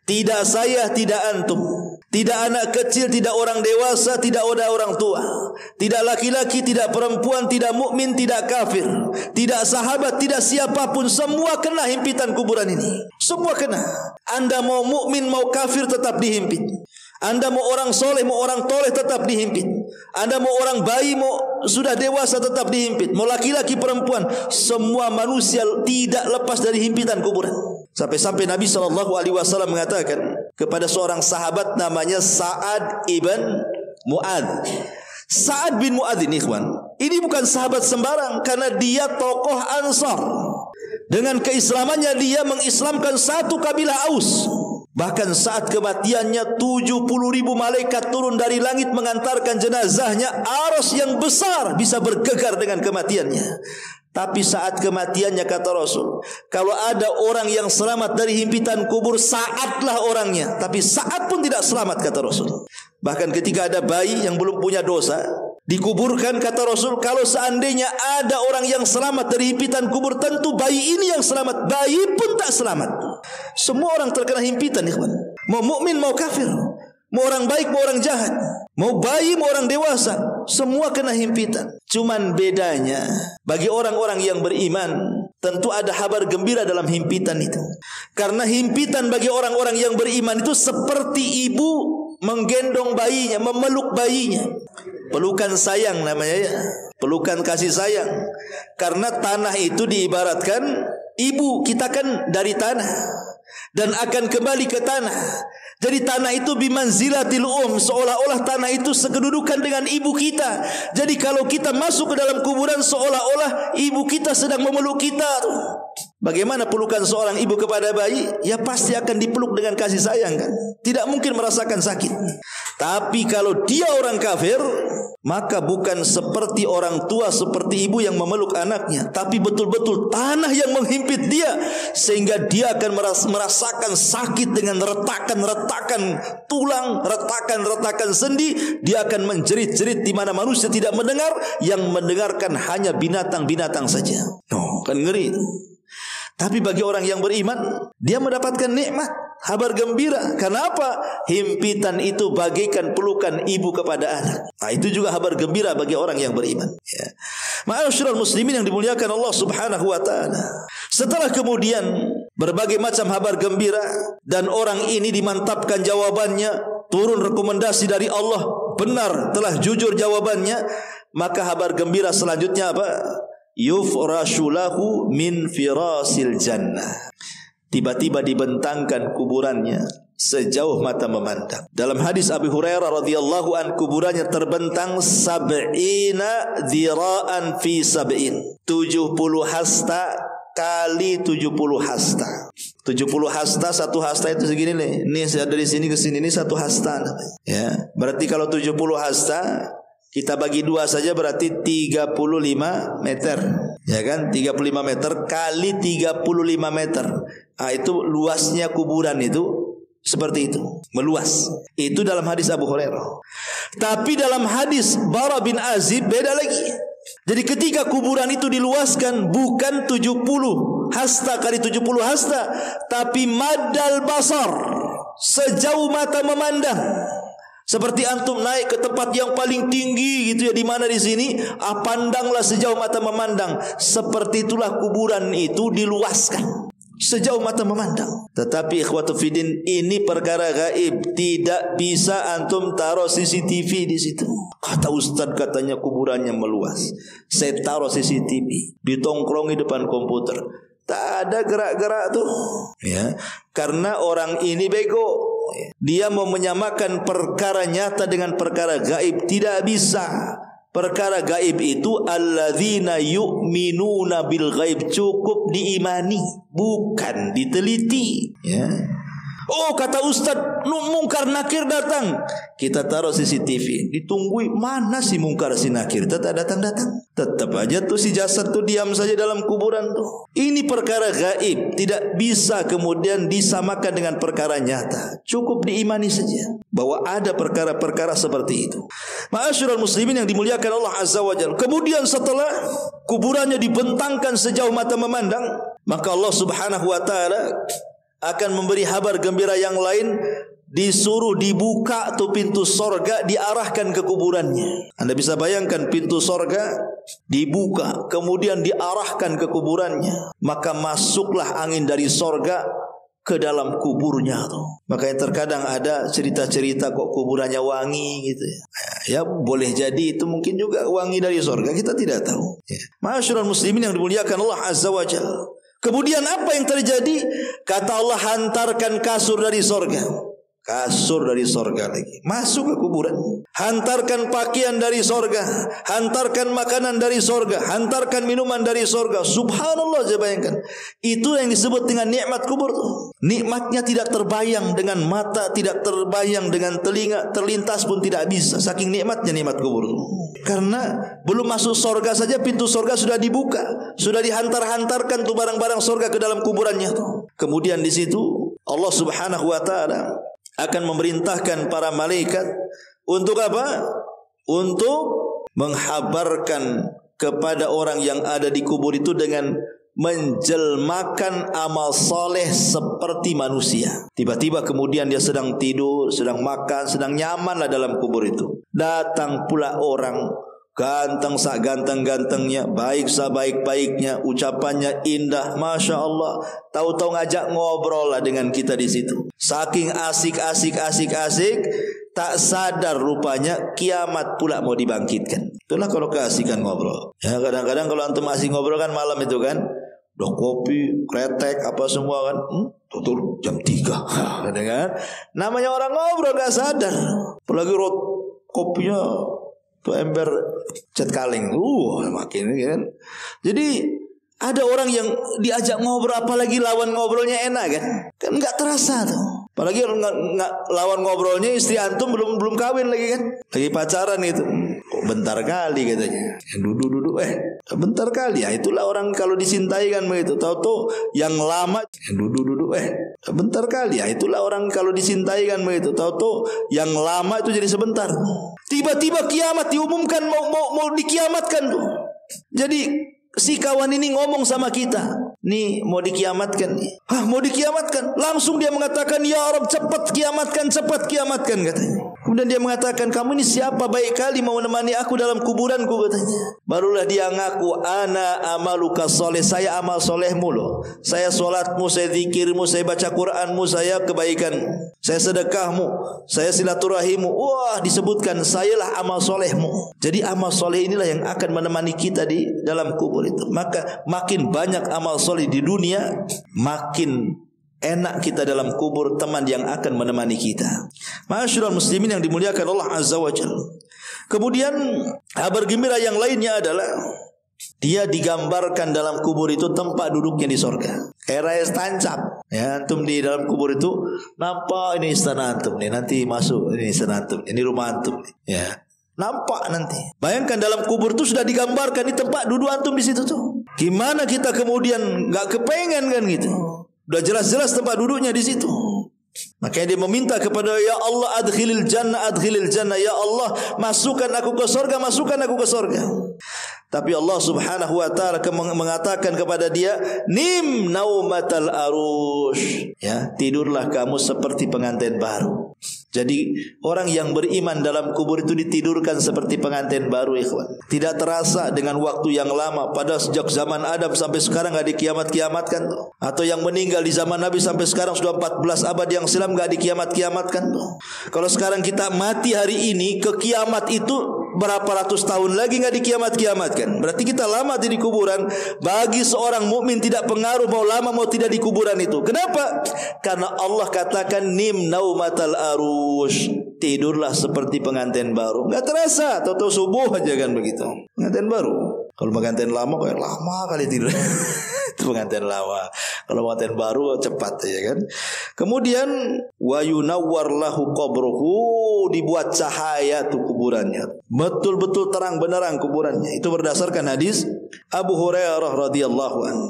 Tidak saya, tidak antum, tidak anak kecil, tidak orang dewasa, tidak ada orang tua, tidak laki-laki, tidak perempuan, tidak mukmin, tidak kafir, tidak sahabat, tidak siapapun, semua kena himpitan kuburan ini. Semua kena. Anda mau mukmin, mau kafir, tetap dihimpit. Anda mau orang soleh, mau orang toleh, tetap dihimpit. Anda mau orang bayi, mau sudah dewasa, tetap dihimpit. Mau laki-laki, perempuan, semua manusia tidak lepas dari himpitan kuburan. Sampai-sampai Nabi SAW mengatakan kepada seorang sahabat namanya Sa'ad ibn Mu'adz. Sa'ad bin Mu'adz ini, ikhwan, ini bukan sahabat sembarang, karena dia tokoh Ansar. Dengan keislamannya dia mengislamkan satu kabilah Aus. Bahkan saat kematiannya 70.000 malaikat turun dari langit mengantarkan jenazahnya. Arsy yang besar bisa bergegar dengan kematiannya. Tapi saat kematiannya, kata Rasul, kalau ada orang yang selamat dari himpitan kubur, Sa'adlah orangnya. Tapi Sa'ad pun tidak selamat, kata Rasul. Bahkan ketika ada bayi yang belum punya dosa dikuburkan, kata Rasul, kalau seandainya ada orang yang selamat dari himpitan kubur, tentu bayi ini yang selamat. Bayi pun tak selamat. Semua orang terkena himpitan, ikhwan. Mau mukmin, mau kafir, mau orang baik, mau orang jahat, mau bayi, mau orang dewasa, semua kena himpitan. Cuman bedanya, bagi orang-orang yang beriman, tentu ada kabar gembira dalam himpitan itu. Karena himpitan bagi orang-orang yang beriman itu seperti ibu menggendong bayinya, memeluk bayinya. Pelukan sayang namanya, ya. Pelukan kasih sayang. Karena tanah itu diibaratkan ibu kita, kan dari tanah dan akan kembali ke tanah. Jadi tanah itu bimanzilatil seolah-olah tanah itu sekedudukan dengan ibu kita. Jadi kalau kita masuk ke dalam kuburan, seolah-olah ibu kita sedang memeluk kita. Bagaimana pelukan seorang ibu kepada bayi? Ya pasti akan dipeluk dengan kasih sayang, kan? Tidak mungkin merasakan sakit. Tapi kalau dia orang kafir, maka bukan seperti orang tua, seperti ibu yang memeluk anaknya, tapi betul-betul tanah yang menghimpit dia, sehingga dia akan merasakan sakit dengan retakan-retakan tulang, retakan-retakan sendi. Dia akan menjerit-jerit di mana manusia tidak mendengar, yang mendengarkan hanya binatang-binatang saja. Kan ngeri. Tapi bagi orang yang beriman, dia mendapatkan nikmat, kabar gembira. Kenapa? Himpitan itu bagaikan pelukan ibu kepada anak. Nah, itu juga kabar gembira bagi orang yang beriman, ya. Ma'asyiral muslimin yang dimuliakan Allah Subhanahu wa taala. Setelah kemudian berbagai macam kabar gembira dan orang ini dimantapkan jawabannya, turun rekomendasi dari Allah, benar, telah jujur jawabannya, maka kabar gembira selanjutnya apa? Yufrashu lahu min firasil jannah. Tiba-tiba dibentangkan kuburannya sejauh mata memandang. Dalam hadis Abu Hurairah radhiyallahu an, kuburannya terbentang 70 dzira'an fi 70. 70 hasta kali 70 hasta. 70 hasta, satu hasta itu segini nih. Ini dari sini ke sini, ini satu hasta namanya. Ya, berarti kalau 70 hasta kita bagi 2 saja berarti 35 meter. Ya kan? 35 meter kali 35 meter. Nah, itu luasnya kuburan itu seperti itu, meluas. Itu dalam hadis Abu Hurairah. Tapi dalam hadis Bara bin Azib beda lagi. Jadi ketika kuburan itu diluaskan, bukan 70 hasta kali 70 hasta, tapi madal basar, sejauh mata memandang. Seperti antum naik ke tempat yang paling tinggi gitu ya, di mana di sini, pandanglah sejauh mata memandang. Seperti itulah kuburan itu diluaskan. sejauh mata memandang. Tetapi ikhwatu fiddin, ini perkara gaib, tidak bisa antum taruh CCTV di situ. Kata ustaz katanya kuburannya meluas. Saya taruh CCTV, ditongkrongi depan komputer. Tak ada gerak-gerak tuh, ya. Karena orang ini bego. Dia mau menyamakan perkara nyata dengan perkara gaib, tidak bisa. Perkara gaib itu alladzina yu'minuna bil ghaib, cukup diimani, bukan diteliti, ya. Oh, kata ustaz, mungkar nakir datang. Kita taruh CCTV, ditunggui, mana si mungkar si nakir, tetap datang-datang. Tetap aja tuh si jasad tuh diam saja dalam kuburan tuh. Ini perkara gaib, tidak bisa kemudian disamakan dengan perkara nyata. Cukup diimani saja bahwa ada perkara-perkara seperti itu. Ma'asyiral muslimin yang dimuliakan Allah Azza wa Jalla. Kemudian setelah kuburannya dibentangkan sejauh mata memandang, maka Allah Subhanahu wa taala akan memberi kabar gembira yang lain, disuruh dibuka tuh pintu sorga, diarahkan ke kuburannya. Anda bisa bayangkan pintu sorga dibuka, kemudian diarahkan ke kuburannya, maka masuklah angin dari sorga ke dalam kuburnya tuh. Makanya terkadang ada cerita-cerita kok kuburannya wangi gitu ya. Ya boleh jadi itu mungkin juga wangi dari sorga, kita tidak tahu. Ma'asyiral muslimin yang dimuliakan Allah Azza wa Jalla. Kemudian apa yang terjadi? Kata Allah, hantarkan kasur dari sorga. Kasur dari sorga lagi, masuk ke kuburan. Hantarkan pakaian dari sorga, hantarkan makanan dari sorga, hantarkan minuman dari sorga. Subhanallah, saya bayangkan. Itu yang disebut dengan nikmat kubur. Nikmatnya tidak terbayang dengan mata, tidak terbayang dengan telinga, terlintas pun tidak bisa. Saking nikmatnya nikmat kubur. Karena belum masuk sorga saja pintu sorga sudah dibuka, sudah dihantar-hantarkan tuh barang-barang sorga ke dalam kuburannya. Kemudian di situ Allah Subhanahu wa taala akan memerintahkan para malaikat untuk apa? Untuk menghabarkan kepada orang yang ada di kubur itu dengan menjelmakan amal soleh seperti manusia. Tiba-tiba kemudian dia sedang tidur, sedang makan, sedang nyaman lah dalam kubur itu. Datang pula orang ganteng sak ganteng-gantengnya, baik sak baik-baiknya, ucapannya indah, masya Allah. Tahu-tahu ngajak ngobrol lah dengan kita di situ. Saking asik, tak sadar rupanya kiamat pula mau dibangkitkan. Itulah kalau keasikan ngobrol. Ya kadang-kadang kalau antum asik ngobrol kan malam itu kan, udah kopi, kretek, apa semua kan, tutur jam 3. Kan? Namanya orang ngobrol gak sadar. Apalagi kopinya tuh ember cat kaleng, makin kan. Jadi ada orang yang diajak ngobrol, apalagi lawan ngobrolnya enak kan nggak terasa tuh. Apalagi lawan ngobrolnya istri antum belum kawin lagi kan, lagi pacaran gitu. Kok bentar kali katanya. Duduk bentar kali. Ya itulah orang kalau dicintai kan begitu. Tahu-tahu yang lama duduk bentar kali. Ya itulah orang kalau dicintai kan begitu. Tahu-tahu yang lama itu jadi sebentar. Tiba-tiba kiamat diumumkan, mau dikiamatkan tuh. Jadi si kawan ini ngomong sama kita, nih mau dikiamatkan nih. Mau dikiamatkan. Langsung dia mengatakan, ya Rabb, cepat kiamatkan katanya. Kemudian dia mengatakan, kamu ini siapa, baik kali mau menemani aku dalam kuburanku katanya. Barulah dia ngaku, ana amaluka soleh, saya amal solehmu loh. Saya solatmu, saya zikirmu, saya baca Quranmu, saya kebaikanmu, saya sedekahmu, saya silaturahimmu. Wah, disebutkan sayalah amal solehmu. Jadi amal soleh inilah yang akan menemani kita di dalam kubur itu. Maka makin banyak amal soleh di dunia, makin enak kita dalam kubur, teman yang akan menemani kita. Ma'asyiral muslimin yang dimuliakan Allah Azza wa Jalla. Kemudian kabar gembira yang lainnya adalah dia digambarkan dalam kubur itu tempat duduknya di sorga. Kayak rayas tancap. Ya, antum di dalam kubur itu nampak ini istana antum nih, nanti masuk ini istana antum, ini rumah antum nih. Ya. Nampak nanti. Bayangkan dalam kubur itu sudah digambarkan di tempat duduk antum di situ tuh. Gimana kita kemudian nggak kepengen kan gitu? Udah jelas-jelas tempat duduknya di situ. Makanya dia meminta kepada ya Allah adkhilil jannah, ya Allah masukkan aku ke surga, Tapi Allah Subhanahu wa taala mengatakan kepada dia, nim naumatal arush, ya, tidurlah kamu seperti pengantin baru. Jadi orang yang beriman dalam kubur itu ditidurkan seperti pengantin baru, ikhwan. Tidak terasa dengan waktu yang lama. Padahal sejak zaman Adam sampai sekarang gak dikiamat-kiamatkan tuh. Atau yang meninggal di zaman Nabi sampai sekarang sudah 14 abad yang silam gak dikiamat-kiamatkan tuh. Kalau sekarang kita mati hari ini, ke kiamat itu berapa ratus tahun lagi gak dikiamat-kiamatkan. Berarti kita lama di kuburan. Bagi seorang mukmin tidak pengaruh mau lama mau tidak di kuburan itu. Kenapa? Karena Allah katakan nim naumatal arush, tidurlah seperti pengantin baru. Gak terasa, tahu-tahu subuh aja kan begitu. Pengantin baru. Kalau pengantin lama kayak lama kali tidur. Itu pengantin lama. Kalau pengantin baru cepat ya kan. Kemudian wa yunawwar lahu qabruhu, dibuat cahaya tuh kuburannya. Betul-betul terang benderang kuburannya. Itu berdasarkan hadis Abu Hurairah radhiyallahu anhu.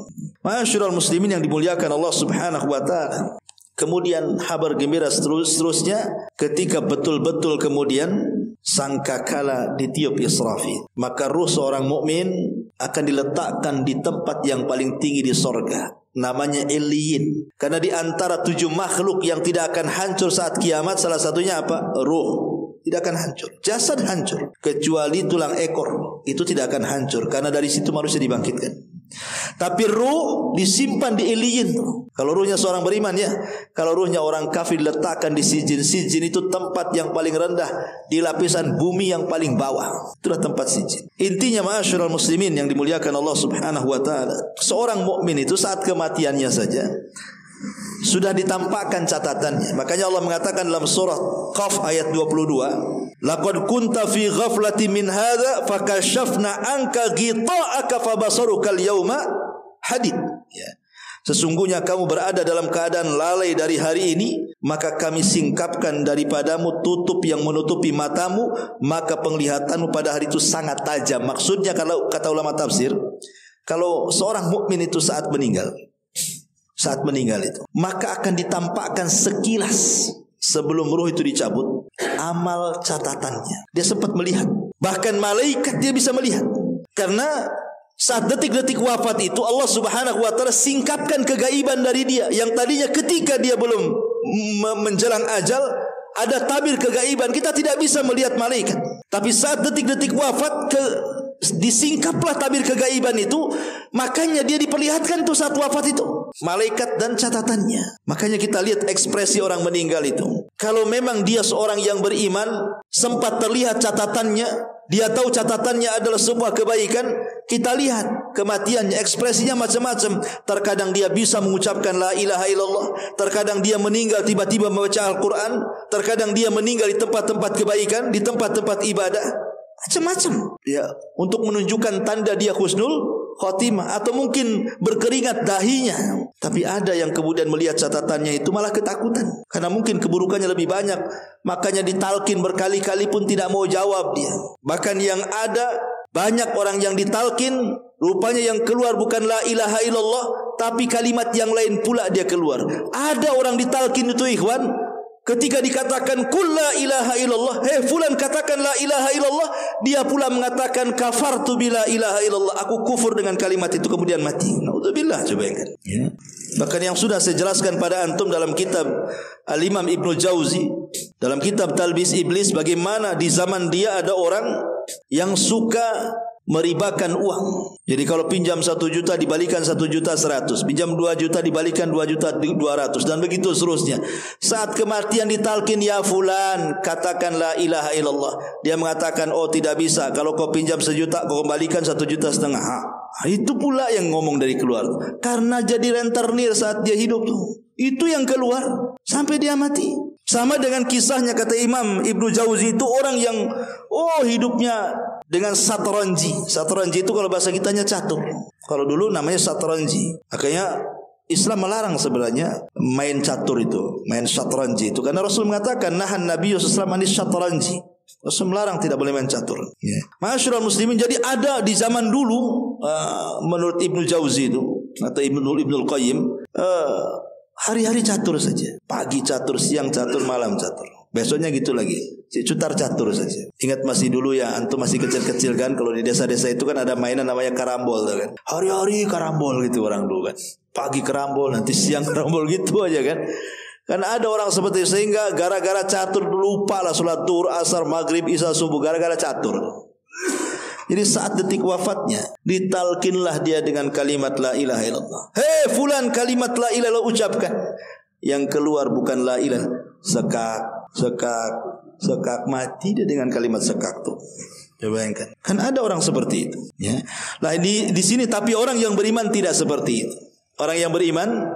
Ma'asyiral muslimin yang dimuliakan Allah Subhanahu wa taala. Kemudian kabar gembira seterusnya ketika betul-betul kemudian sangkakala ditiup Israfil, maka ruh seorang mukmin akan diletakkan di tempat yang paling tinggi di sorga, namanya Iliyin. Karena di antara 7 makhluk yang tidak akan hancur saat kiamat, salah satunya apa? Ruh. Tidak akan hancur. Jasad hancur, kecuali tulang ekor. Itu tidak akan hancur, karena dari situ manusia dibangkitkan. Tapi ruh disimpan di Iliyin. Kalau ruhnya seorang beriman ya. Kalau ruhnya orang kafir diletakkan di sijin. Sijin itu tempat yang paling rendah, di lapisan bumi yang paling bawah. Itulah tempat sijin. Intinya ma'asyiral muslimin yang dimuliakan Allah Subhanahu wa taala, seorang mukmin itu saat kematiannya saja sudah ditampakkan catatannya. Makanya Allah mengatakan dalam surah Qaf ayat 22, laqad kunta fi ghaflatin min hadza fakashafna anka ghita'aka fabasaruka al-yawma hadid. Ya. Sesungguhnya kamu berada dalam keadaan lalai dari hari ini, maka kami singkapkan daripadamu tutup yang menutupi matamu, maka penglihatanmu pada hari itu sangat tajam. Maksudnya kalau kata ulama tafsir, kalau seorang mukmin itu saat meninggal itu, maka akan ditampakkan sekilas sebelum ruh itu dicabut amal catatannya. Dia sempat melihat, bahkan malaikat dia bisa melihat. Karena saat detik-detik wafat itu Allah Subhanahu wa taala singkapkan kegaiban dari dia. Yang tadinya ketika dia belum menjelang ajal ada tabir kegaiban, kita tidak bisa melihat malaikat. Tapi saat detik-detik wafat disingkaplah tabir kegaiban itu, makanya dia diperlihatkan tuh saat wafat itu malaikat dan catatannya. Makanya kita lihat ekspresi orang meninggal itu. Kalau memang dia seorang yang beriman, sempat terlihat catatannya, dia tahu catatannya adalah sebuah kebaikan, kita lihat kematiannya, ekspresinya macam-macam. Terkadang dia bisa mengucapkan la ilaha illallah, terkadang dia meninggal tiba-tiba membaca Al-Quran, terkadang dia meninggal di tempat-tempat kebaikan, di tempat-tempat ibadah, macam-macam ya, untuk menunjukkan tanda dia husnul khotimah, atau mungkin berkeringat dahinya. Tapi ada yang kemudian melihat catatannya itu malah ketakutan, karena mungkin keburukannya lebih banyak. Makanya ditalkin berkali-kali pun tidak mau jawab dia. Bahkan yang ada banyak orang yang ditalkin, rupanya yang keluar bukan la ilaha illallah, tapi kalimat yang lain pula dia keluar. Ada orang ditalkin itu ikhwan, ketika dikatakan kul la ilaha illallah, fulan katakan la ilaha illallah, dia pula mengatakan kafartu bila ilaha illallah, aku kufur dengan kalimat itu, kemudian mati. Naudzubillah, coba bayangkan ya. Bahkan yang sudah saya jelaskan pada antum dalam kitab Al-Imam Ibnu Jauzi, dalam kitab Talbis Iblis, bagaimana di zaman dia ada orang yang suka meribakan uang. Jadi kalau pinjam 1 juta dibalikan 1.100.000, pinjam 2 juta dibalikan 2.200.000, dan begitu seterusnya. Saat kematian ditalkin, ya fulan katakan la ilaha illallah, dia mengatakan oh tidak bisa, kalau kau pinjam 1 juta kau kembalikan 1,5 juta. Itu pula yang ngomong dari keluar, karena jadi rentenir saat dia hidup tuh. Itu yang keluar sampai dia mati. Sama dengan kisahnya kata Imam Ibnu Jauzi, itu orang yang hidupnya dengan satranji. Satranji itu kalau bahasa kitanya catur. Kalau dulu namanya satranji. Makanya Islam melarang sebenarnya main catur itu, main satranji itu, karena Rasul mengatakan nahan Nabi sallallahu alaihi wasallam anis satranji. Rasul melarang tidak boleh main catur. Ya. Ma'asyiral muslimin, jadi ada di zaman dulu menurut Ibnu Jauzi itu atau Ibnul Qayyim, hari-hari catur saja. Pagi catur, siang catur, malam catur. Besoknya gitu lagi, cutar catur saja. Ingat masih dulu ya, antum masih kecil-kecil kan, kalau di desa-desa itu kan ada mainan namanya karambol kan. Hari-hari karambol gitu orang dulu kan. Pagi karambol, nanti siang karambol gitu aja kan. Kan ada orang seperti itu, sehingga gara-gara catur lupa lah sholat duhur, asar, maghrib, isya, subuh, gara-gara catur. Jadi saat detik wafatnya ditalkinlah dia dengan kalimat la ilaha illallah. Hei fulan, kalimat la ilaha illallah ucapkan. Yang keluar bukan la ilaha, sekak mati dia dengan kalimat sekak tuh. Coba bayangkan. Kan ada orang seperti itu, ya. Lah di sini tapi orang yang beriman tidak seperti itu. Orang yang beriman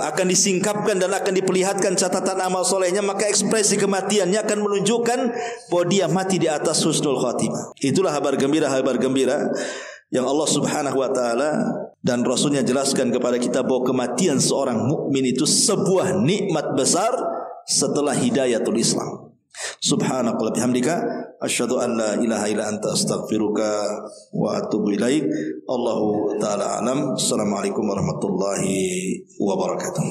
akan disingkapkan dan akan diperlihatkan catatan amal solehnya, maka ekspresi kematiannya akan menunjukkan bahwa dia mati di atas husnul khatimah. Itulah kabar gembira yang Allah Subhanahu wa taala dan Rasulnya jelaskan kepada kita bahwa kematian seorang mukmin itu sebuah nikmat besar setelah hidayatul Islam. Subhanakallah bihamdika asyhadu an la ilaha illa anta astaghfiruka wa atubu ilaik. Allahu taala alam. Assalamualaikum warahmatullahi wabarakatuh.